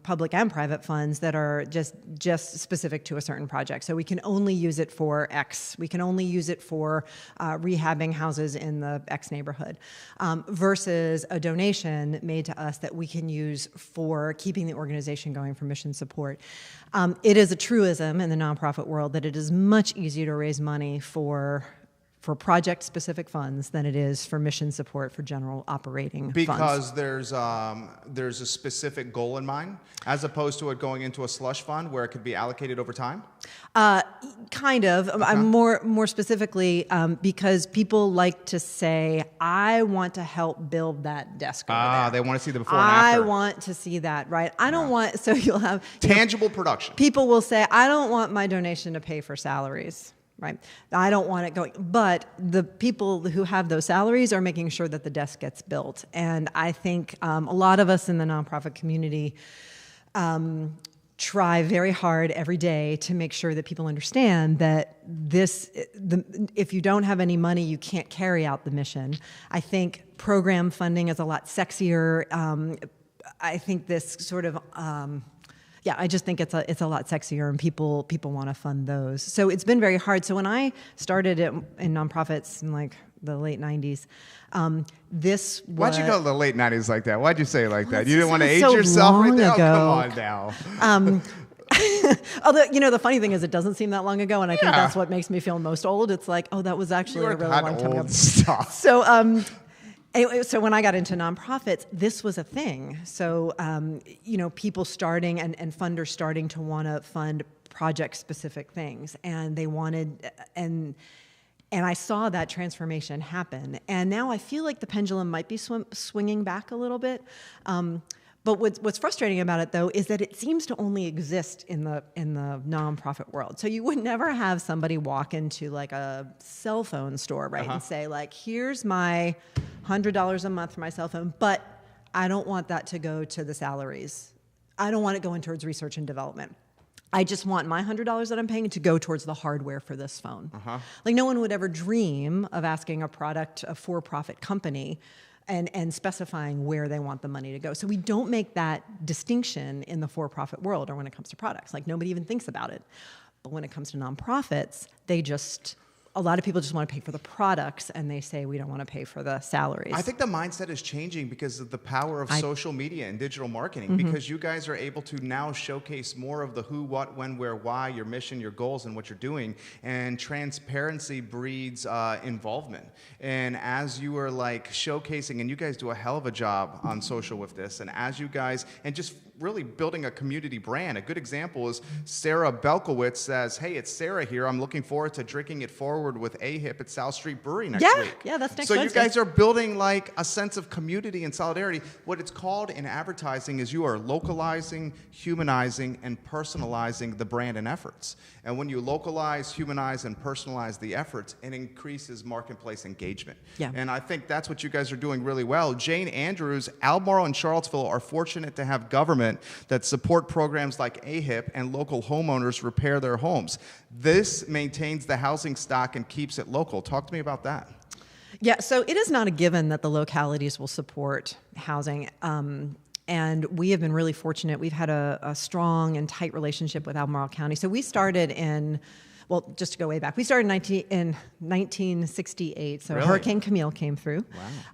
Speaker 2: public and private funds that are just specific to a certain project. So we can only use it for X. We can only use it for rehabbing houses in the X neighborhood, versus a donation made to us that we can use for keeping the organization going for mission support. It is a truism in the nonprofit world that it is much easier to raise money for project-specific funds than it is for mission support for general operating funds.
Speaker 1: Because there's a specific goal in mind, as opposed to it going into a slush fund where it could be allocated over time?
Speaker 2: Kind of. Okay. I'm more specifically because people like to say, I want to help build that desk over there.
Speaker 1: They want to see the before and after.
Speaker 2: I want to see that, right? I don't want, so you'll have...
Speaker 1: Tangible production.
Speaker 2: People will say, I don't want my donation to pay for salaries. Right. I don't want it going, but the people who have those salaries are making sure that the desk gets built. And I think a lot of us in the nonprofit community try very hard every day to make sure that people understand that if you don't have any money, you can't carry out the mission. I think program funding is a lot sexier. I think this sort of... I just think it's a lot sexier, and people want to fund those. So it's been very hard. So when I started in nonprofits in like the late 90s, this was...
Speaker 1: Why'd you go to the late 90s like that? Why'd you say it like that? You didn't want to age
Speaker 2: so
Speaker 1: yourself right now?
Speaker 2: Ago.
Speaker 1: Oh, come on now.
Speaker 2: Although, the funny thing is it doesn't seem that long ago, and I think that's what makes me feel most old. It's like, oh, that was actually a really long time ago.
Speaker 1: Stuff.
Speaker 2: So, anyway, so when I got into nonprofits, this was a thing. So, people starting and funders starting to want to fund project-specific things, and they wanted, and And I saw that transformation happen. And now I feel like the pendulum might be swinging back a little bit. But what's frustrating about it, though, is that it seems to only exist in the nonprofit world. So you would never have somebody walk into like a cell phone store, right, and say like, "Here's my $100 a month for my cell phone, but I don't want that to go to the salaries. I don't want it going towards research and development. I just want my $100 that I'm paying to go towards the hardware for this phone." Like no one would ever dream of asking a for-profit company and specifying where they want the money to go. So we don't make that distinction in the for-profit world or when it comes to products. Like nobody even thinks about it. But when it comes to nonprofits, a lot of people just want to pay for the products, and they say we don't want to pay for the salaries.
Speaker 1: I think the mindset is changing because of the power of social media and digital marketing, because you guys are able to now showcase more of the who, what, when, where, why, your mission, your goals, and what you're doing. And transparency breeds involvement. And as you are like showcasing, and you guys do a hell of a job on social with this, and as you guys, and just really building a community brand. A good example is Sarah Belkowitz says, "Hey, it's Sarah here. I'm looking forward to drinking it forward with AHIP at South Street Brewery next week."
Speaker 2: Yeah, that's next
Speaker 1: So
Speaker 2: Wednesday.
Speaker 1: you guys are building like a sense of community and solidarity. What it's called in advertising is you are localizing, humanizing, and personalizing the brand and efforts. And when you localize, humanize, and personalize the efforts, it increases marketplace engagement.
Speaker 2: Yeah.
Speaker 1: And I think that's what you guys are doing really well. Jane Andrews, Albemarle and Charlottesville are fortunate to have government that support programs like AHIP and local homeowners repair their homes. This maintains the housing stock and keeps it local. Talk to me about that.
Speaker 2: Yeah, so it is not a given that the localities will support housing. And we have been really fortunate. We've had a strong and tight relationship with Albemarle County. So we started well, just to go way back, we started in 1968. So
Speaker 1: Really?
Speaker 2: Hurricane Camille came through.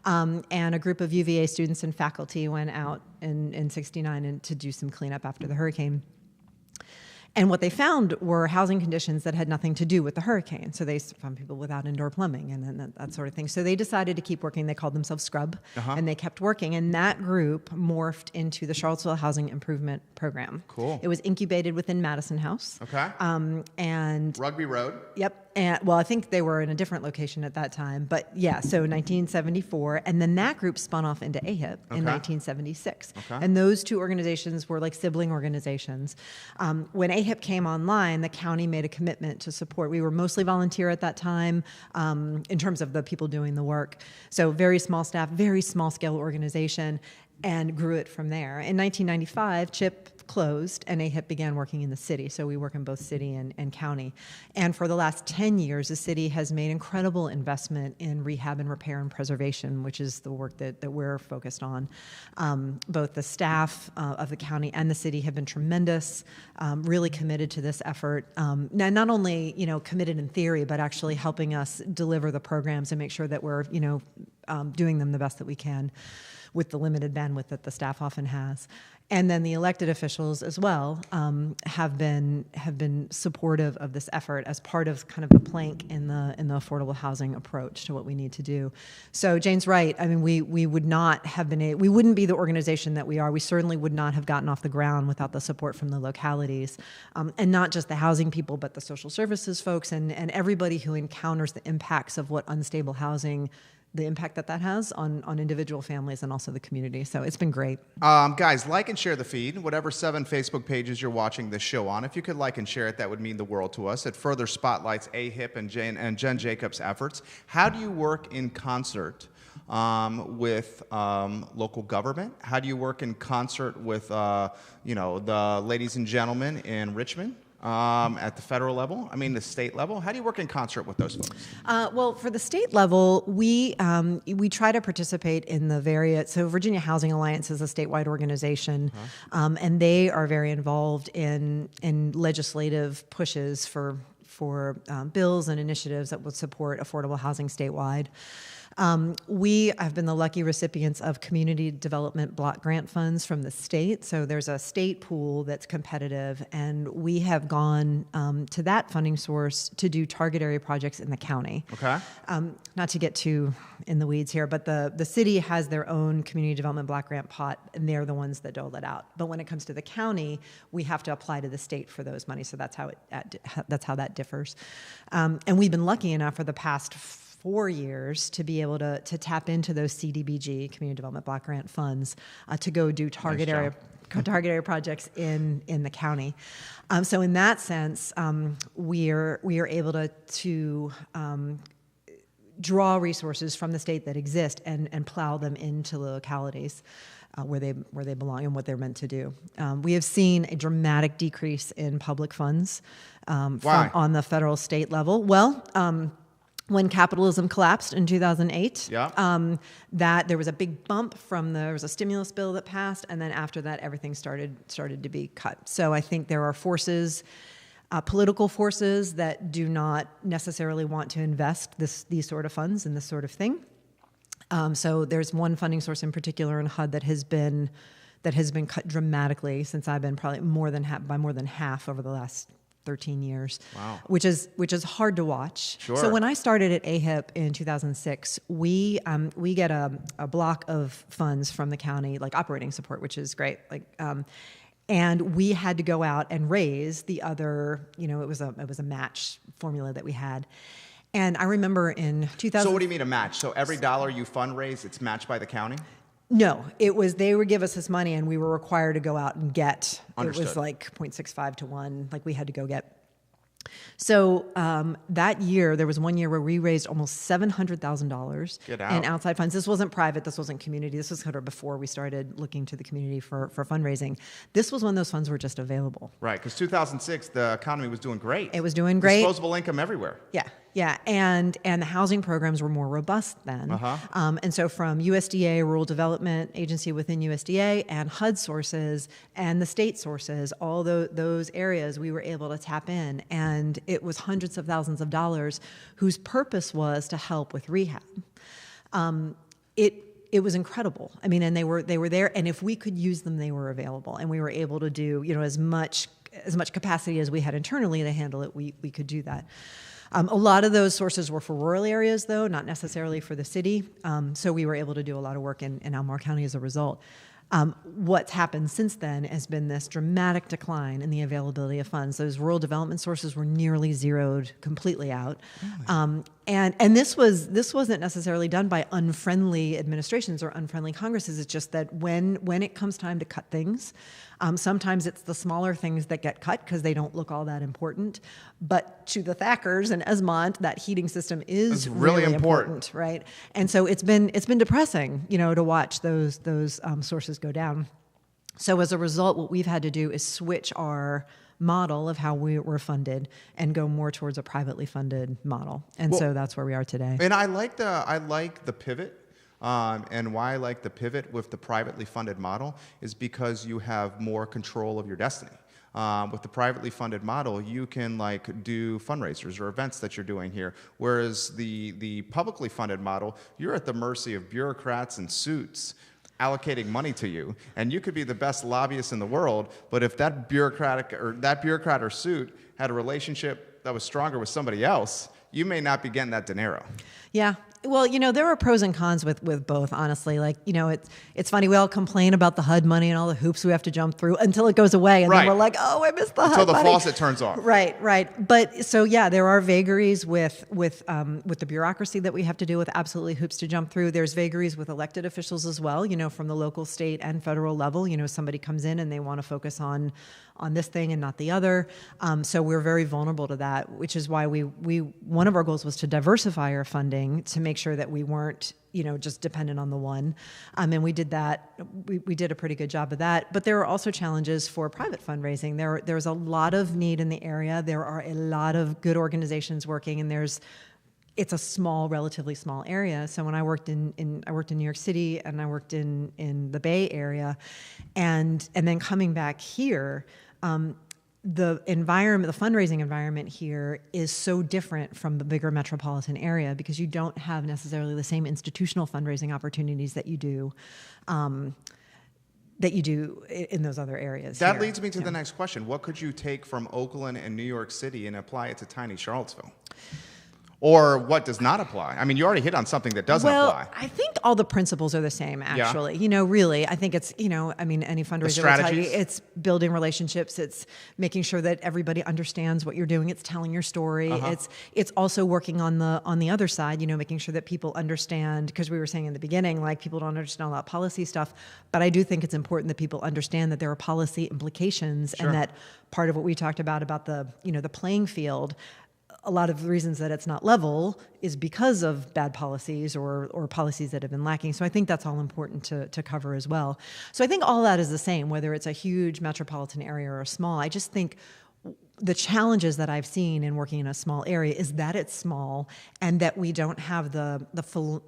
Speaker 1: Wow.
Speaker 2: And a group of UVA students and faculty went out in 69 to do some cleanup after the hurricane. And what they found were housing conditions that had nothing to do with the hurricane. So they found people without indoor plumbing and that sort of thing. So they decided to keep working. They called themselves Scrub, and they kept working. And that group morphed into the Charlottesville Housing Improvement Program.
Speaker 1: Cool.
Speaker 2: It was incubated within Madison House.
Speaker 1: Okay.
Speaker 2: And
Speaker 1: Rugby Road.
Speaker 2: Yep. And, well, I think they were in a different location at that time. But yeah, so 1974. And then that group spun off into AHIP in 1976.
Speaker 1: Okay.
Speaker 2: And those two organizations were like sibling organizations. When AHIP came online, the county made a commitment to support. We were mostly volunteer at that time in terms of the people doing the work. So very small staff, very small scale organization, and grew it from there. In 1995, CHIP closed and AHIP began working in the city. So we work in both city and county. And for the last 10 years, the city has made incredible investment in rehab and repair and preservation, which is the work that we're focused on. Both the staff of the county and the city have been tremendous, really committed to this effort. Now, not only, committed in theory, but actually helping us deliver the programs and make sure that we're, doing them the best that we can with the limited bandwidth that the staff often has. And then the elected officials as well have been supportive of this effort as part of kind of the plank in the affordable housing approach to what we need to do. So Jane's right. I mean, we would not have we wouldn't be the organization that we are. We certainly would not have gotten off the ground without the support from the localities, and not just the housing people, but the social services folks and everybody who encounters the impacts of what unstable housing, the impact that has on individual families and also the community. So it's been great.
Speaker 1: Guys, like and share the feed, whatever 7 Facebook pages you're watching this show on. If you could like and share it, that would mean the world to us. It further spotlights AHIP and Jen Jacobs' efforts. How do you work in concert with local government? How do you work in concert with, the ladies and gentlemen in Richmond? At the federal level, the state level? How do you work in concert with those folks?
Speaker 2: Well, for the state level, we try to participate in the various. So Virginia Housing Alliance is a statewide organization, and they are very involved in legislative pushes for bills and initiatives that would support affordable housing statewide. We have been the lucky recipients of community development block grant funds from the state. So there's a state pool that's competitive, and we have gone to that funding source to do target area projects in the county.
Speaker 1: Okay.
Speaker 2: Not to get too in the weeds here, but the city has their own community development block grant pot, and they're the ones that dole it out. But when it comes to the county, we have to apply to the state for those money. So that's how that differs. And we've been lucky enough for the past 4 years to be able to tap into those CDBG, Community Development Block Grant funds, to go do target area projects in the county. So in that sense, we are able to draw resources from the state that exist and plow them into the localities where they belong and what they're meant to do. We have seen a dramatic decrease in public funds on the federal state level. Well, when capitalism collapsed in 2008, that there was a big bump there was a stimulus bill that passed, and then after that, everything started to be cut. So I think there are forces, political forces, that do not necessarily want to invest these sort of funds in this sort of thing. So there's one funding source in particular in HUD that has been cut dramatically since I've been probably more than half over the last 13 years.
Speaker 1: Wow.
Speaker 2: which is hard to watch.
Speaker 1: Sure.
Speaker 2: So when I started at AHIP in 2006, we get a block of funds from the county, like operating support, which is great. And we had to go out and raise the other, it was a match formula that we had. And I remember in 2000.
Speaker 1: So what do you mean a match? So every dollar you fundraise, it's matched by the county?
Speaker 2: No, it was, they would give us this money and we were required to go out and get.
Speaker 1: Understood.
Speaker 2: It was like 0.65 to 1, like we had to go get. So that year, there was one year where we raised almost $700,000 in outside funds. This wasn't private, this wasn't community. This was kind of before we started looking to the community for fundraising. This was when those funds were just available.
Speaker 1: Right, because 2006, the economy was doing great.
Speaker 2: It was doing great.
Speaker 1: Disposable income everywhere.
Speaker 2: Yeah, and the housing programs were more robust then. And so from USDA, Rural Development Agency within USDA, and HUD sources, and the state sources, all those areas we were able to tap in. And it was hundreds of thousands of dollars whose purpose was to help with rehab. It was incredible. I mean, and they were there, and if we could use them, they were available. And we were able to do, as much capacity as we had internally to handle it, we could do that. A lot of those sources were for rural areas, though, not necessarily for the city. So we were able to do a lot of work in Albemarle County as a result. What's happened since then has been this dramatic decline in the availability of funds. Those rural development sources were nearly zeroed completely out. Really? And this wasn't necessarily done by unfriendly administrations or unfriendly Congresses. It's just that when it comes time to cut things, sometimes it's the smaller things that get cut because they don't look all that important. But to the Thackers and Esmont, that heating system is really important, right? And so it's been depressing, to watch those sources go down. So as a result, what we've had to do is switch our model of how we were funded and go more towards a privately funded model. And so that's where we are today.
Speaker 1: And I like the pivot. And why I like the pivot with the privately funded model is because you have more control of your destiny. With the privately funded model, you can do fundraisers or events that you're doing here. Whereas the publicly funded model, you're at the mercy of bureaucrats in suits allocating money to you, and you could be the best lobbyist in the world, but if that bureaucrat or suit had a relationship that was stronger with somebody else, you may not be getting that dinero.
Speaker 2: Yeah. Well, there are pros and cons with both, honestly. It's funny, we all complain about the HUD money and all the hoops we have to jump through until it goes away, and then we're like, oh, I missed the HUD money.
Speaker 1: Until the faucet turns off.
Speaker 2: Right. But so yeah, there are vagaries with the bureaucracy that we have to deal with, absolutely hoops to jump through. There's vagaries with elected officials as well, from the local, state, and federal level. Somebody comes in and they want to focus on this thing and not the other. So we're very vulnerable to that, which is why one of our goals was to diversify our funding to make sure that we weren't, just dependent on the one. And we did that. We did a pretty good job of that. But there are also challenges for private fundraising. There's a lot of need in the area. There are a lot of good organizations working, and it's a relatively small area. So when I worked in New York City, and I worked in the Bay Area, and then coming back here, the environment, the fundraising environment here is so different from the bigger metropolitan area because you don't have necessarily the same institutional fundraising opportunities that you do in those other areas.
Speaker 1: That
Speaker 2: here.
Speaker 1: leads me to the next question. What could you take from Oakland and New York City and apply it to tiny Charlottesville? Or what does not apply? I mean, you already hit on something that doesn't apply.
Speaker 2: I think all the principles are the same, actually. Yeah. Really, I think it's, I mean, any fundraiser will tell you, it's building relationships. It's making sure that everybody understands what you're doing. It's telling your story. It's also working on the other side, making sure that people understand, because we were saying in the beginning, like people don't understand all that policy stuff, but I do think it's important that people understand that there are policy implications and that part of what we talked about the, the playing field, a lot of the reasons that it's not level is because of bad policies or policies that have been lacking. So I think that's all important to cover as well. So I think all that is the same, whether it's a huge metropolitan area or a small. I just think the challenges that I've seen in working in a small area is that it's small and that we don't have the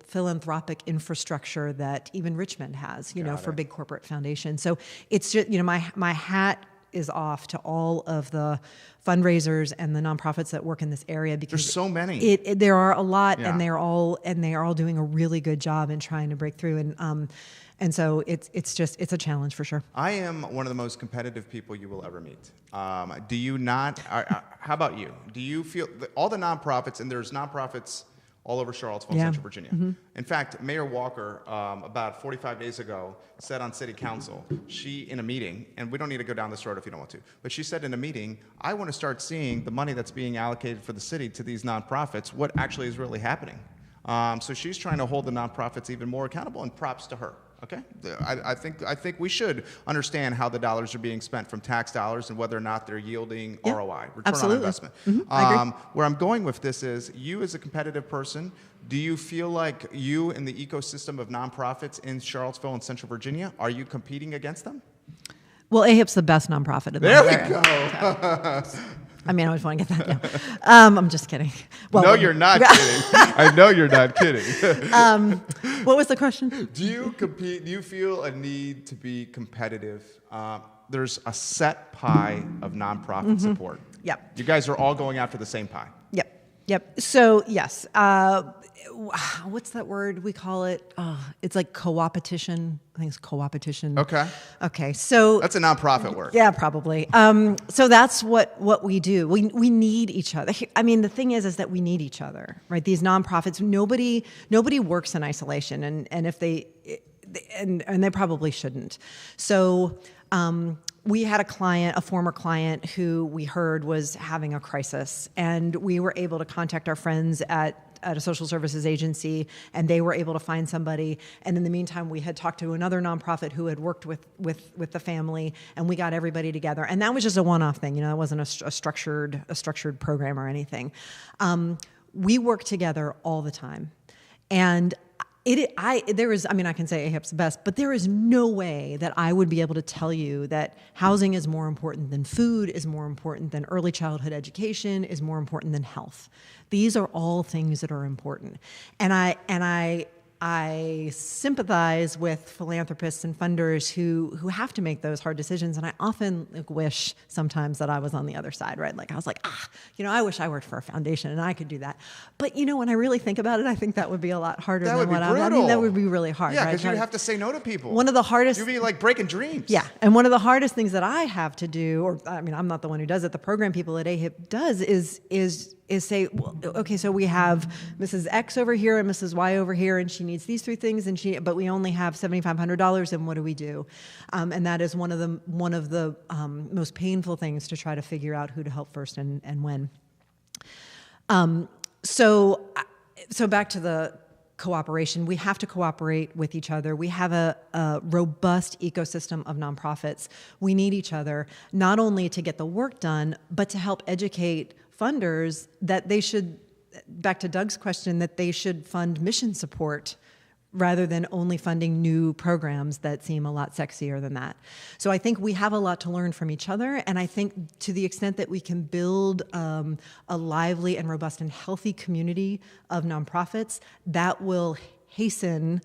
Speaker 2: philanthropic infrastructure that even Richmond has, for big corporate foundations. So it's just, my hat is off to all of the fundraisers and the nonprofits that work in this area because
Speaker 1: there's so many.
Speaker 2: There are a lot, and they are all doing a really good job in trying to break through. And so it's a challenge for sure.
Speaker 1: I am one of the most competitive people you will ever meet. Do you not? How about you? Do you feel all the nonprofits, and there's nonprofits all over Charlottesville and Central Virginia. In fact, Mayor Walker, about 45 days ago, said on City Council, in a meeting, and we don't need to go down this road if you don't want to, but she said in a meeting, I want to start seeing the money that's being allocated for the city to these nonprofits, what actually is really happening. So she's trying to hold the nonprofits even more accountable, and props to her. Okay, I think we should understand how the dollars are being spent from tax dollars and whether or not they're yielding ROI, return on investment.
Speaker 2: I agree.
Speaker 1: Where I'm going with this is, you as a competitive person, do you feel like you in the ecosystem of nonprofits in Charlottesville and Central Virginia, are you competing against them?
Speaker 2: Well, AHIP's the best nonprofit in the
Speaker 1: area. There we go.
Speaker 2: I mean, I always want to get that down. I'm just kidding. Well,
Speaker 1: no, you're not kidding. I know you're not kidding.
Speaker 2: What was the question?
Speaker 1: Do you compete? Do you feel a need to be competitive? There's a set pie of nonprofit support.
Speaker 2: Yep.
Speaker 1: You guys are all going after the same pie.
Speaker 2: Yep. So, yes. What's that word we call it? It's like co-opetition. I think it's co-opetition. Okay. So
Speaker 1: that's a nonprofit word.
Speaker 2: Yeah, probably. So that's what we do. We need each other. I mean, the thing is that we need each other, right? These nonprofits, nobody works in isolation, and if they probably shouldn't. So. We had a former client who we heard was having a crisis, and we were able to contact our friends at a social services agency, and they were able to find somebody. And in the meantime, we had talked to another nonprofit who had worked with the family, and we got everybody together. And that was just a one-off thing, it wasn't a structured program or anything. We work together all the time, and I can say AHIP's the best, but there is no way that I would be able to tell you that housing is more important than food, is more important than early childhood education, is more important than health. These are all things that are important. And I sympathize with philanthropists and funders who have to make those hard decisions, and I often wish sometimes that I was on the other side, right? Like I was like, I wish I worked for a foundation and I could do that. But when I really think about it, I think that would be a lot harder than what I mean. That would be really hard.
Speaker 1: Yeah,
Speaker 2: right?
Speaker 1: because you'd have to say no to people.
Speaker 2: One of the hardest.
Speaker 1: You'd be like breaking dreams.
Speaker 2: Yeah, and one of the hardest things that I have to do, I'm not the one who does it. The program people at AHIP does is say, well, okay, so we have Mrs. X over here and Mrs. Y over here, and she needs these three things, but we only have $7,500, and what do we do? And that is one of the most painful things to try to figure out who to help first and when. So back to the cooperation. We have to cooperate with each other. We have a robust ecosystem of nonprofits. We need each other, not only to get the work done, but to help educate funders that they should, back to Doug's question, that they should fund mission support rather than only funding new programs that seem a lot sexier than that. So I think we have a lot to learn from each other, and I think to the extent that we can build a lively and robust and healthy community of nonprofits, that will hasten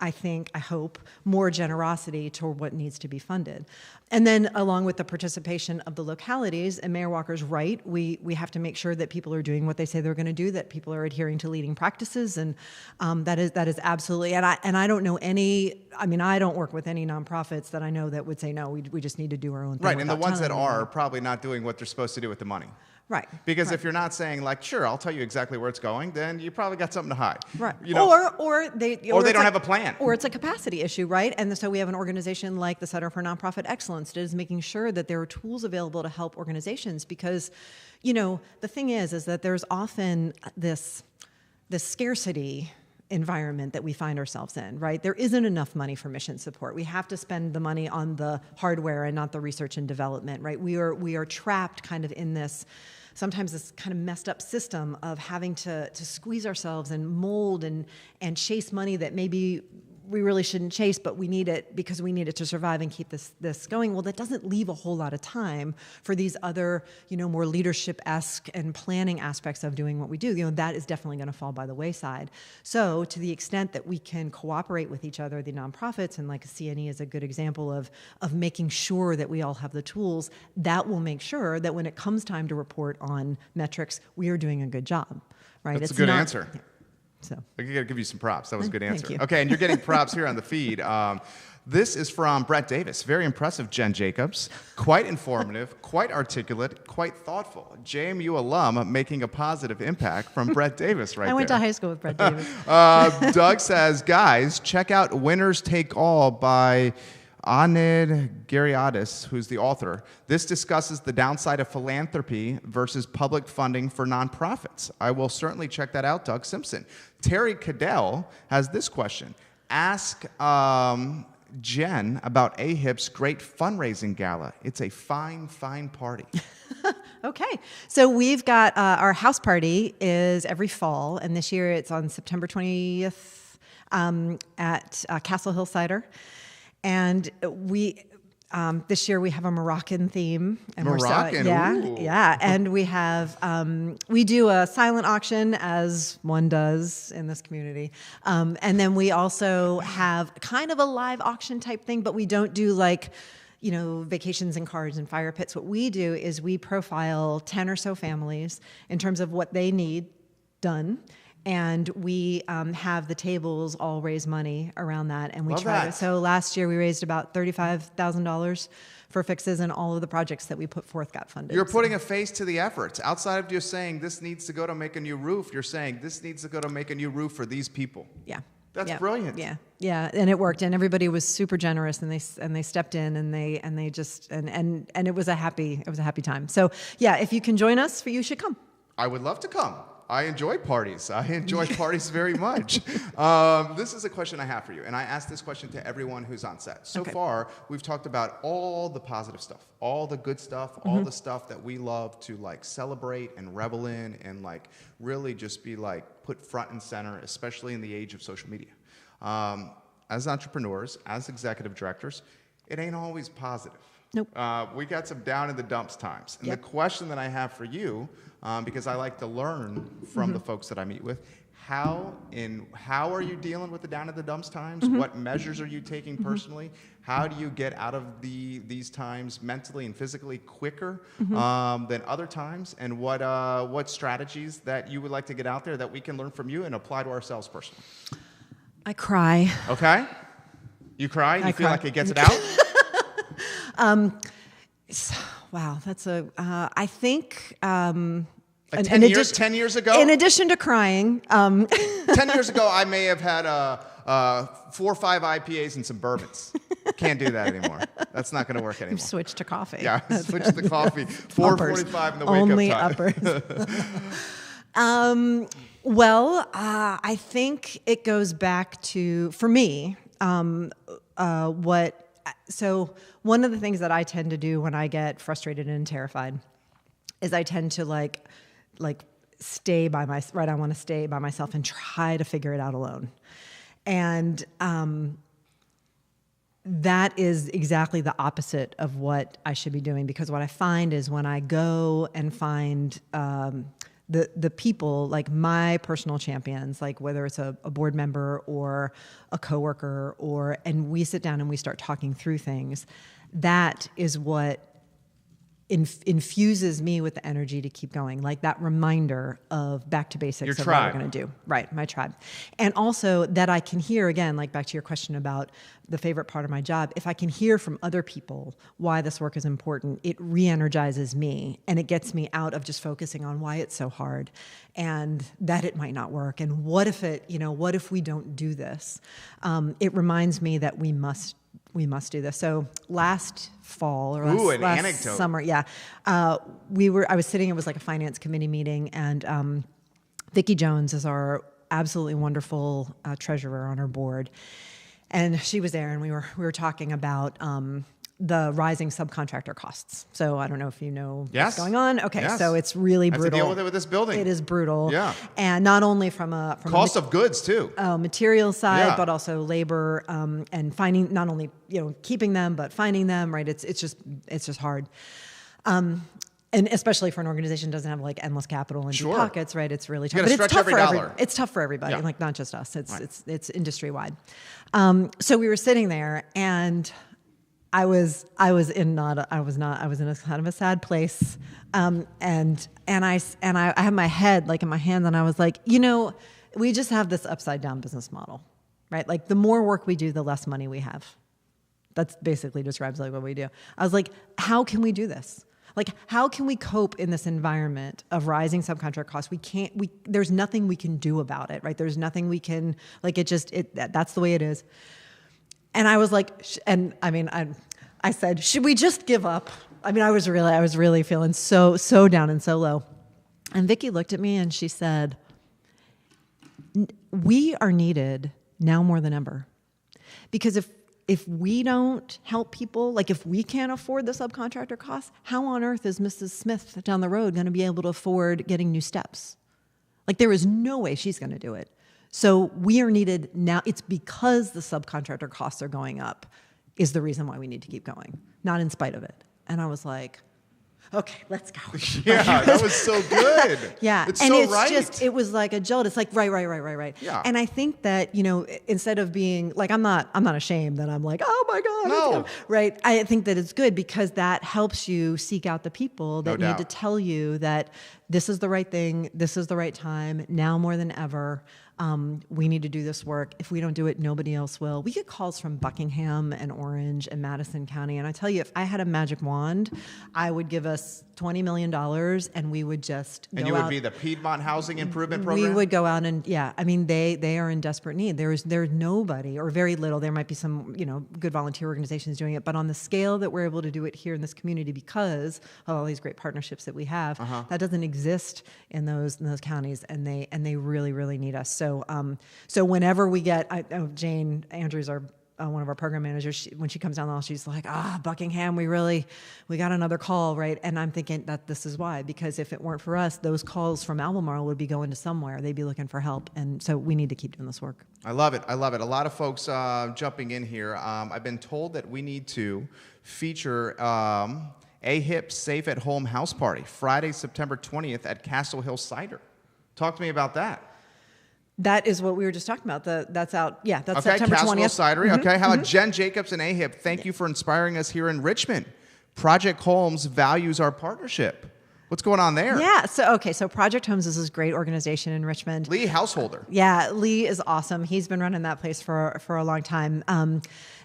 Speaker 2: I hope, more generosity toward what needs to be funded. And then along with the participation of the localities, and Mayor Walker's right, we have to make sure that people are doing what they say they're going to do, that people are adhering to leading practices, and that is absolutely, and I don't know any, I don't work with any nonprofits that I know that would say, no, we just need to do our own thing.
Speaker 1: Right, and the ones that
Speaker 2: telling
Speaker 1: are probably not doing what they're supposed to do with the money.
Speaker 2: Right.
Speaker 1: Because if you're not saying, like, sure, I'll tell you exactly where it's going, then you probably got something to hide.
Speaker 2: Right.
Speaker 1: You know,
Speaker 2: or they
Speaker 1: don't have a plan.
Speaker 2: Or it's a capacity issue, right? And so we have an organization like the Center for Nonprofit Excellence that is making sure that there are tools available to help organizations, because, the thing is that there's often this scarcity environment that we find ourselves in, right? There isn't enough money for mission support. We have to spend the money on the hardware and not the research and development, right? We are trapped kind of in sometimes this kind of messed up system of having to squeeze ourselves and mold and chase money that maybe we really shouldn't chase, but we need it because we need it to survive and keep this going. Well, that doesn't leave a whole lot of time for these other, more leadership-esque and planning aspects of doing what we do. That is definitely going to fall by the wayside. So to the extent that we can cooperate with each other, the nonprofits, and like CNE is a good example of making sure that we all have the tools, that will make sure that when it comes time to report on metrics, we are doing a good job, right?
Speaker 1: That's a good answer.
Speaker 2: Yeah. So
Speaker 1: I gotta give you some props. That was a good answer.
Speaker 2: Thank you.
Speaker 1: Okay, and you're getting props here on the feed. This is from Brett Davis. Very impressive, Jen Jacobs. Quite informative, quite articulate, quite thoughtful. JMU alum making a positive impact from Brett Davis right there.
Speaker 2: I went to high school with Brett Davis.
Speaker 1: Doug says, guys, check out Winners Take All by Anid Gariadis, who's the author. This discusses the downside of philanthropy versus public funding for nonprofits. I will certainly check that out, Doug Simpson. Terry Cadell has this question. Ask Jen about AHIP's great fundraising gala. It's a fine, fine party.
Speaker 2: Okay. So we've got our house party is every fall, and this year it's on September 20th at Castle Hill Cider. And we this year we have a Moroccan theme. And
Speaker 1: Moroccan,
Speaker 2: yeah. And we have we do a silent auction, as one does in this community, and then we also have kind of a live auction type thing, but we don't do vacations and cards and fire pits. What we do is we profile 10 or so families in terms of what they need done. And we have the tables all raise money around that, and we try to. So last year we raised about $35,000 for fixes, and all of the projects that we put forth got funded.
Speaker 1: You're putting a face to the efforts. Outside of just saying this needs to go to make a new roof, you're saying this needs to go to make a new roof for these people.
Speaker 2: Yeah.
Speaker 1: That's brilliant.
Speaker 2: Yeah, and it worked, and everybody was super generous, and they stepped in, and they just and it was a happy time. So yeah, if you can join us, you should come.
Speaker 1: I would love to come. I enjoy parties. I enjoy parties very much. This is a question I have for you, and I ask this question to everyone who's on set. So far, we've talked about all the positive stuff, all the good stuff, all the stuff that we love to celebrate and revel in, and really just be put front and center, especially in the age of social media. As entrepreneurs, as executive directors, it ain't always positive.
Speaker 2: Nope.
Speaker 1: We got some down in the dumps times. And the question that I have for you, because I like to learn from the folks that I meet with, how are you dealing with the down in the dumps times? What measures are you taking personally? How do you get out of these times mentally and physically quicker than other times? And what strategies that you would like to get out there that we can learn from you and apply to ourselves personally?
Speaker 2: I cry.
Speaker 1: Okay. You cry? You feel
Speaker 2: cry.
Speaker 1: like it gets it out?
Speaker 2: Wow, that's I think
Speaker 1: 10 years ago?
Speaker 2: In addition to crying.
Speaker 1: 10 years ago, I may have had 4 or 5 IPAs and some bourbons. Can't do that anymore. That's not going to work anymore.
Speaker 2: You've switched to coffee.
Speaker 1: Yeah, switch to coffee. 4:45 in the wake-up
Speaker 2: Only
Speaker 1: time.
Speaker 2: uppers. Well, I think it goes back to, for me, so one of the things that I tend to do when I get frustrated and terrified is I tend to stay by I want to stay by myself and try to figure it out alone. And that is exactly the opposite of what I should be doing, because what I find is when I go and find the people, like my personal champions, like whether it's a board member or a coworker, and we sit down and we start talking through things, that is what infuses me with the energy to keep going, like that reminder of back to basics
Speaker 1: your
Speaker 2: of
Speaker 1: tribe.
Speaker 2: what we're going to do. Right, my tribe. And also that I can hear, again, like back to your question about the favorite part of my job, if I can hear from other people why this work is important, it re-energizes me and it gets me out of just focusing on why it's so hard and that it might not work. And what if what if we don't do this? It reminds me that we must do this. So last fall or last
Speaker 1: anecdote.
Speaker 2: Summer, I was sitting, it was like a finance committee meeting, and Vicki Jones is our absolutely wonderful treasurer on our board. And she was there, and we were talking about the rising subcontractor costs. So I don't know if you know what's going on. Okay,
Speaker 1: yes.
Speaker 2: So it's really brutal.
Speaker 1: I have to deal with it with this building.
Speaker 2: It is brutal.
Speaker 1: Yeah.
Speaker 2: And not only from a
Speaker 1: cost of goods too.
Speaker 2: Material side,
Speaker 1: Yeah.
Speaker 2: but also labor, and finding, not only keeping them, but finding them. Right? It's just hard. And especially for an organization that doesn't have like endless capital and deep pockets, right? It's really tough.
Speaker 1: You gotta
Speaker 2: But it's
Speaker 1: stretch
Speaker 2: tough
Speaker 1: every
Speaker 2: for
Speaker 1: dollar.
Speaker 2: It's tough for everybody,
Speaker 1: Yeah.
Speaker 2: like not just us. It's
Speaker 1: Right.
Speaker 2: it's industry wide. So we were sitting there, and I was in a kind of a sad place, and I had my head like in my hands, and I was like, we just have this upside down business model, right? Like the more work we do, the less money we have. That's basically describes like what we do. I was like, how can we do this? Like, how can we cope in this environment of rising subcontract costs? There's nothing we can do about it, right? There's nothing we can, like, that's the way it is. And I was like, I said, should we just give up? I mean, I was really feeling so down and so low. And Vicki looked at me and she said, we are needed now more than ever. Because if we don't help people, like if we can't afford the subcontractor costs, how on earth is Mrs. Smith down the road going to be able to afford getting new steps? Like there is no way she's going to do it. So we are needed now. It's because the subcontractor costs are going up is the reason why we need to keep going, not in spite of it. And I was like, okay, let's go.
Speaker 1: Yeah, that was so good.
Speaker 2: Yeah,
Speaker 1: it's
Speaker 2: and
Speaker 1: so
Speaker 2: it's
Speaker 1: right.
Speaker 2: it was like a jolt. It's like right.
Speaker 1: Yeah.
Speaker 2: And I think that instead of being like, I'm not ashamed that I'm like, oh my God,
Speaker 1: No.
Speaker 2: right? I think that it's good because that helps you seek out the people that
Speaker 1: No
Speaker 2: need to
Speaker 1: doubt.
Speaker 2: tell you that this is the right thing, this is the right time, now more than ever. We need to do this work. If we don't do it, nobody else will. We get calls from Buckingham and Orange and Madison County. And I tell you, if I had a magic wand, I would give us $20 million and we would just
Speaker 1: And you would be the Piedmont Housing Improvement Program?
Speaker 2: We would go out and, they are in desperate need. There's nobody or very little. There might be some, good volunteer organizations doing it. But on the scale that we're able to do it here in this community because of all these great partnerships that we have, that doesn't exist in those counties. And they really, really need us. So whenever we get, Jane Andrews, one of our program managers, when she comes down the hall, she's like, Buckingham, we got another call, right? And I'm thinking that this is why, because if it weren't for us, those calls from Albemarle would be going to somewhere. They'd be looking for help. And so we need to keep doing this work.
Speaker 1: I love it. A lot of folks jumping in here. I've been told that we need to feature AHIP Safe at Home House Party, Friday, September 20th at Castle Hill Cider. Talk to me about that.
Speaker 2: That is what we were just talking about. That's out. Yeah, that's
Speaker 1: Okay,
Speaker 2: September 20th.
Speaker 1: Castle Hill Cidery. Okay, how about Jen Jacobs and AHIP? Thank you for inspiring us here in Richmond. Project Holmes values our partnership. What's going on there?
Speaker 2: Yeah. So Project Homes is this great organization in Richmond.
Speaker 1: Lee Householder.
Speaker 2: Yeah, Lee is awesome. He's been running that place for a long time.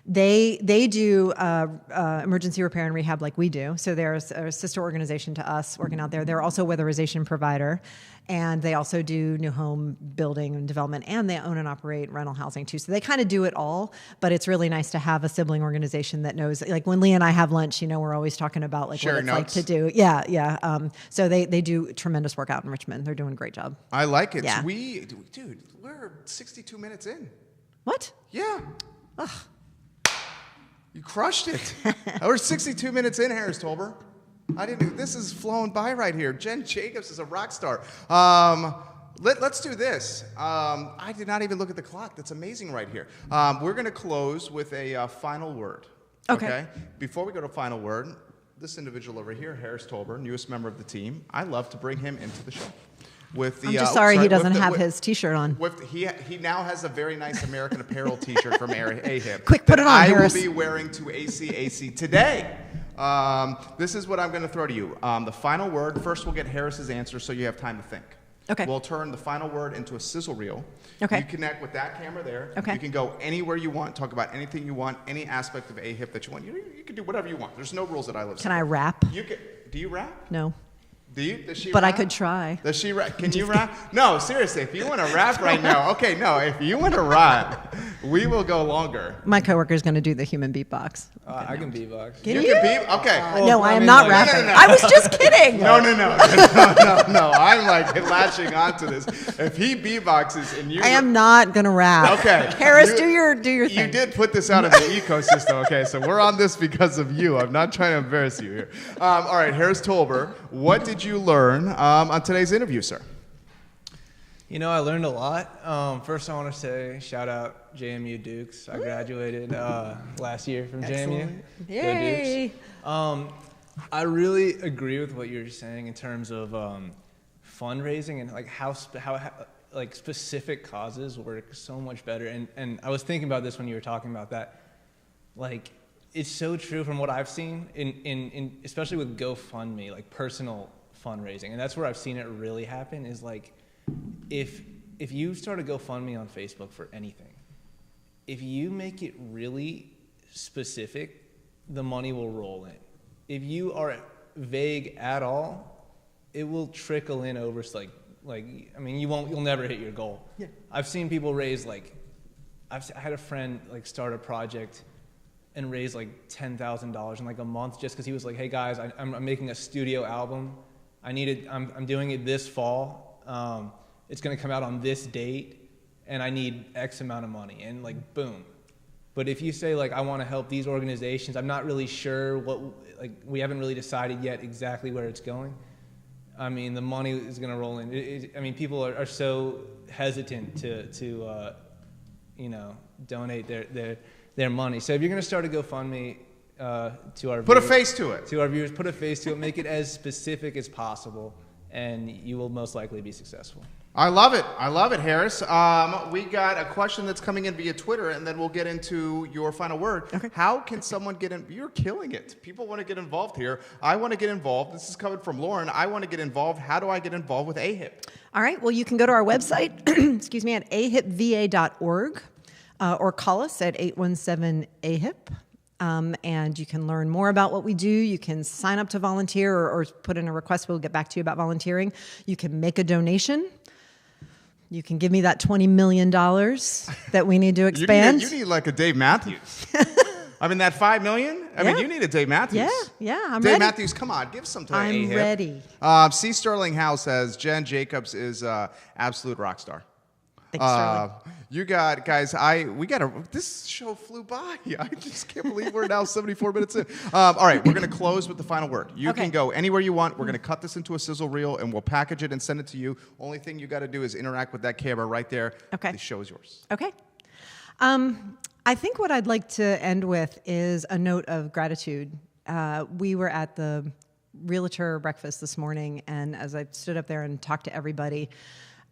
Speaker 2: They do emergency repair and rehab like we do. So they're a sister organization to us working out there. They're also a weatherization provider, and they also do new home building and development, and they own and operate rental housing too. So they kind of do it all, but it's really nice to have a sibling organization that knows, like when Lee and I have lunch, we're always talking about like
Speaker 1: sharing
Speaker 2: what it's
Speaker 1: notes.
Speaker 2: like to do. Yeah. So they do tremendous work out in Richmond. They're doing a great job.
Speaker 1: I like it.
Speaker 2: Yeah.
Speaker 1: Dude, we're 62 minutes in.
Speaker 2: What?
Speaker 1: Yeah. Ugh. You crushed it. We're 62 minutes in, Harris Tolber. This is flowing by right here. Jen Jacobs is a rock star. Let's do this. I did not even look at the clock. That's amazing right here. We're going to close with a final word.
Speaker 2: Okay.
Speaker 1: Before we go to final word, this individual over here, Harris Tolber, newest member of the team, I love to bring him into the show. with the.
Speaker 2: I'm just sorry he doesn't have his T-shirt on.
Speaker 1: He now has a very nice American Apparel T-shirt from AHIP.
Speaker 2: Quick, put it on, Harris.
Speaker 1: I will be wearing to ACAC today. This is what I'm going to throw to you. The final word. First, we'll get Harris's answer, so you have time to think.
Speaker 2: Okay.
Speaker 1: We'll turn the final word into a sizzle reel.
Speaker 2: Okay.
Speaker 1: You connect with that camera there.
Speaker 2: Okay.
Speaker 1: You can go anywhere you want, talk about anything you want, any aspect of AHIP that you want. You can do whatever you want. There's no rules at I Love CVille.
Speaker 2: Can I rap?
Speaker 1: Do you rap?
Speaker 2: No.
Speaker 1: Do you? Does she
Speaker 2: But
Speaker 1: rap?
Speaker 2: I could try.
Speaker 1: Does she rap? Can you rap? No, seriously. If you want to rap right now, okay, no. If you want to rap, we will go longer.
Speaker 2: My coworker is going to do the human beatbox.
Speaker 3: I can beatbox.
Speaker 2: Can you?
Speaker 1: Can beat? Okay.
Speaker 2: No, I am not rapping.
Speaker 1: No.
Speaker 2: I was just kidding.
Speaker 1: No. I'm like latching onto this. If he beatboxes and you,
Speaker 2: I am not going to rap.
Speaker 1: Okay.
Speaker 2: Harris, do your thing.
Speaker 1: You did put this out in the ecosystem, okay? So we're on this because of you. I'm not trying to embarrass you here. All right, Harris Tolber, what did you learn on today's interview, sir?
Speaker 3: You know, I learned a lot. First, I want to say shout out JMU Dukes. I graduated last year from JMU.
Speaker 2: Yay.
Speaker 3: Go Dukes. I really agree with what you're saying in terms of fundraising and like how like specific causes work so much better. And I was thinking about this when you were talking about that. Like, it's so true from what I've seen in especially with GoFundMe, like personal fundraising, and that's where I've seen it really happen. Is like, if you start a GoFundMe on Facebook for anything, if you make it really specific, the money will roll in. If you are vague at all, it will trickle in over like I mean, you'll never hit your goal. Yeah. I've seen people raise like, I had a friend like start a project and raise like $10,000 in like a month just because he was like, hey guys, I'm making a studio album. I'm doing it this fall. It's gonna come out on this date, and I need X amount of money, and like boom. But if you say like, I want to help these organizations, I'm not really sure we haven't really decided yet exactly where it's going. I mean, the money is gonna roll in. I mean, people are so hesitant to donate their money. So if you're gonna start a GoFundMe, to our
Speaker 1: Put a face to it.
Speaker 3: To our viewers, put a face to it. Make it as specific as possible, and you will most likely be successful.
Speaker 1: I love it, Harris. We got a question that's coming in via Twitter, and then we'll get into your final word. Okay. How can someone get in? You're killing it. People want to get involved here. I want to get involved. This is coming from Lauren. I want to get involved. How do I get involved with AHIP?
Speaker 2: All right. Well, you can go to our website, excuse me, at ahipva.org, or call us at 817-AHIP. And you can learn more about what we do. You can sign up to volunteer or put in a request. We'll get back to you about volunteering. You can make a donation. You can give me that $20 million that we need to expand.
Speaker 1: You need like a Dave Matthews. I mean, that $5 million? I mean, you need a Dave Matthews.
Speaker 2: Yeah, I'm
Speaker 1: Dave
Speaker 2: ready.
Speaker 1: Matthews, come on, give some to AHIP.
Speaker 2: I'm ready.
Speaker 1: C. Sterling Howe says, Jen Jacobs is absolute rock star.
Speaker 2: Thanks, Sterling.
Speaker 1: You got, guys, this show flew by. I just can't believe we're now 74 minutes in. All right, we're going to close with the final word. You can go anywhere you want. We're going to cut this into a sizzle reel, and we'll package it and send it to you. Only thing you got to do is interact with that camera right there.
Speaker 2: Okay.
Speaker 1: The show is yours.
Speaker 2: Okay. I think what I'd like to end with is a note of gratitude. We were at the realtor breakfast this morning, and as I stood up there and talked to everybody,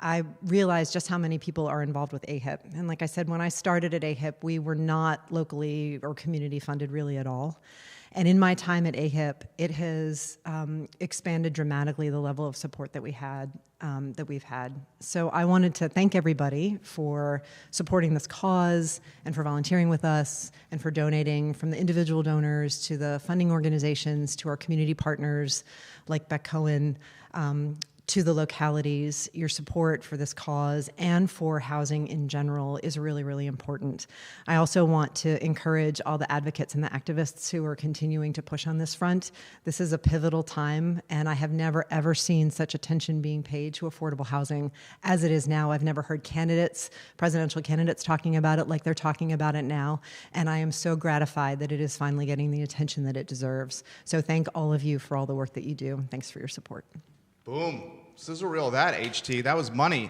Speaker 2: I realized just how many people are involved with AHIP. And like I said, when I started at AHIP, we were not locally or community funded really at all. And in my time at AHIP, it has expanded dramatically the level of support that we've had. So I wanted to thank everybody for supporting this cause and for volunteering with us and for donating, from the individual donors to the funding organizations to our community partners like Beck Cohen, to the localities. Your support for this cause and for housing in general is really, really important. I also want to encourage all the advocates and the activists who are continuing to push on this front. This is a pivotal time, and I have never, ever seen such attention being paid to affordable housing as it is now. I've never heard presidential candidates talking about it like they're talking about it now, and I am so gratified that it is finally getting the attention that it deserves. So thank all of you for all the work that you do. Thanks for your support.
Speaker 1: Boom. Sizzle reel that, HT. That was money.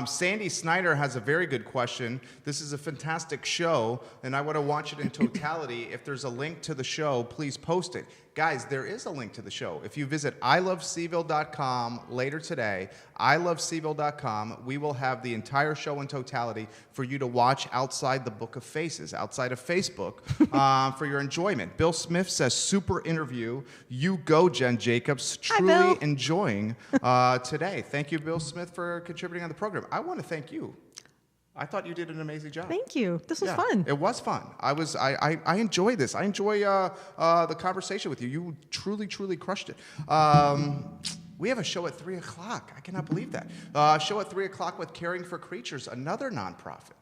Speaker 1: Sandy Snyder has a very good question. This is a fantastic show, and I want to watch it in totality. If there's a link to the show, please post it. Guys, there is a link to the show. If you visit ilovecville.com later today, ilovecville.com, we will have the entire show in totality for you to watch outside the Book of Faces, outside of Facebook, for your enjoyment. Bill Smith says, super interview. You go, Jen Jacobs. Truly enjoying today. Thank you, Bill Smith, for contributing on the program. I want to thank you. I thought you did an amazing job.
Speaker 2: Thank you. This was fun.
Speaker 1: It was fun. I enjoy this. I enjoy the conversation with you. You truly, truly crushed it. We have a show at 3 o'clock. I cannot believe that. Show at 3 o'clock with Caring for Creatures, another nonprofit.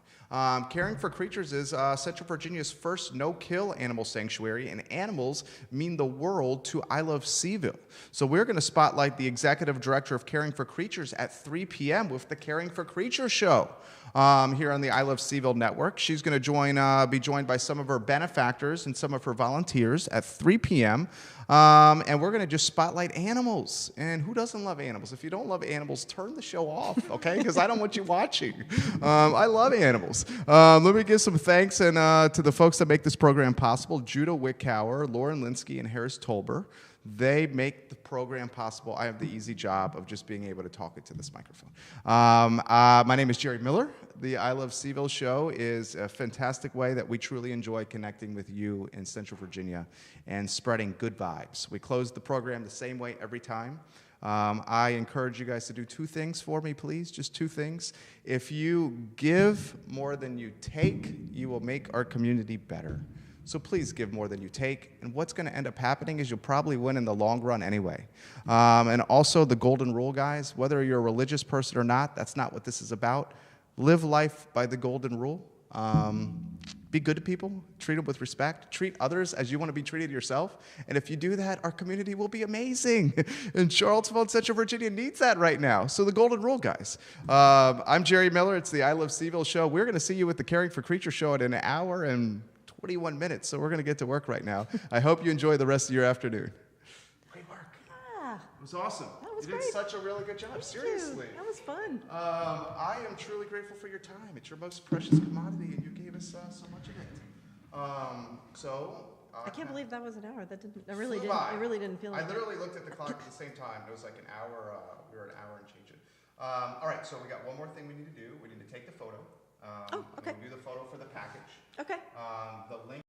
Speaker 1: Caring for Creatures is Central Virginia's first no-kill animal sanctuary, and animals mean the world to I Love CVille. So we're going to spotlight the executive director of Caring for Creatures at 3 p.m. with the Caring for Creatures show here on the I Love CVille network. She's going to be joined by some of her benefactors and some of her volunteers at 3 p.m. And we're going to just spotlight animals. And who doesn't love animals? If you don't love animals, turn the show off, okay? Because I don't want you watching. I love animals. Let me give some thanks to the folks that make this program possible: Judah Wickhauer, Lauren Linsky, and Harris Tolber. They make the program possible. I have the easy job of just being able to talk into this microphone. My name is Jerry Miller. The I Love CVille Show is a fantastic way that we truly enjoy connecting with you in Central Virginia and spreading good vibes. We close the program the same way every time. I encourage you guys to do two things for me, please. Just two things. If you give more than you take, you will make our community better. So please give more than you take. And what's going to end up happening is you'll probably win in the long run anyway. And also the golden rule, guys, whether you're a religious person or not, that's not what this is about. Live life by the golden rule. Be good to people. Treat them with respect. Treat others as you want to be treated yourself. And if you do that, our community will be amazing. And Charlottesville and Central Virginia needs that right now. So the golden rule, guys. I'm Jerry Miller. It's the I Love CVille Show. We're going to see you with the Caring for Creatures show in an hour and 21 minutes. So we're going to get to work right now. I hope you enjoy the rest of your afternoon. Great work.
Speaker 2: Yeah.
Speaker 1: It was awesome.
Speaker 2: Was
Speaker 1: you did
Speaker 2: great.
Speaker 1: such a really good job.
Speaker 2: Thank
Speaker 1: Seriously.
Speaker 2: you. That was fun.
Speaker 1: I am truly grateful for your time. It's your most precious commodity, and you gave us so much of it.
Speaker 2: I can't believe that was an hour. That didn't. I really
Speaker 1: flew
Speaker 2: didn't.
Speaker 1: by.
Speaker 2: It really didn't feel like
Speaker 1: I literally looked at the clock at the same time. It was like an hour. We were an hour and change it. All right, so we got one more thing we need to do. We need to take the photo.
Speaker 2: Okay.
Speaker 1: We'll do the photo for the package.
Speaker 2: Okay.
Speaker 1: The link.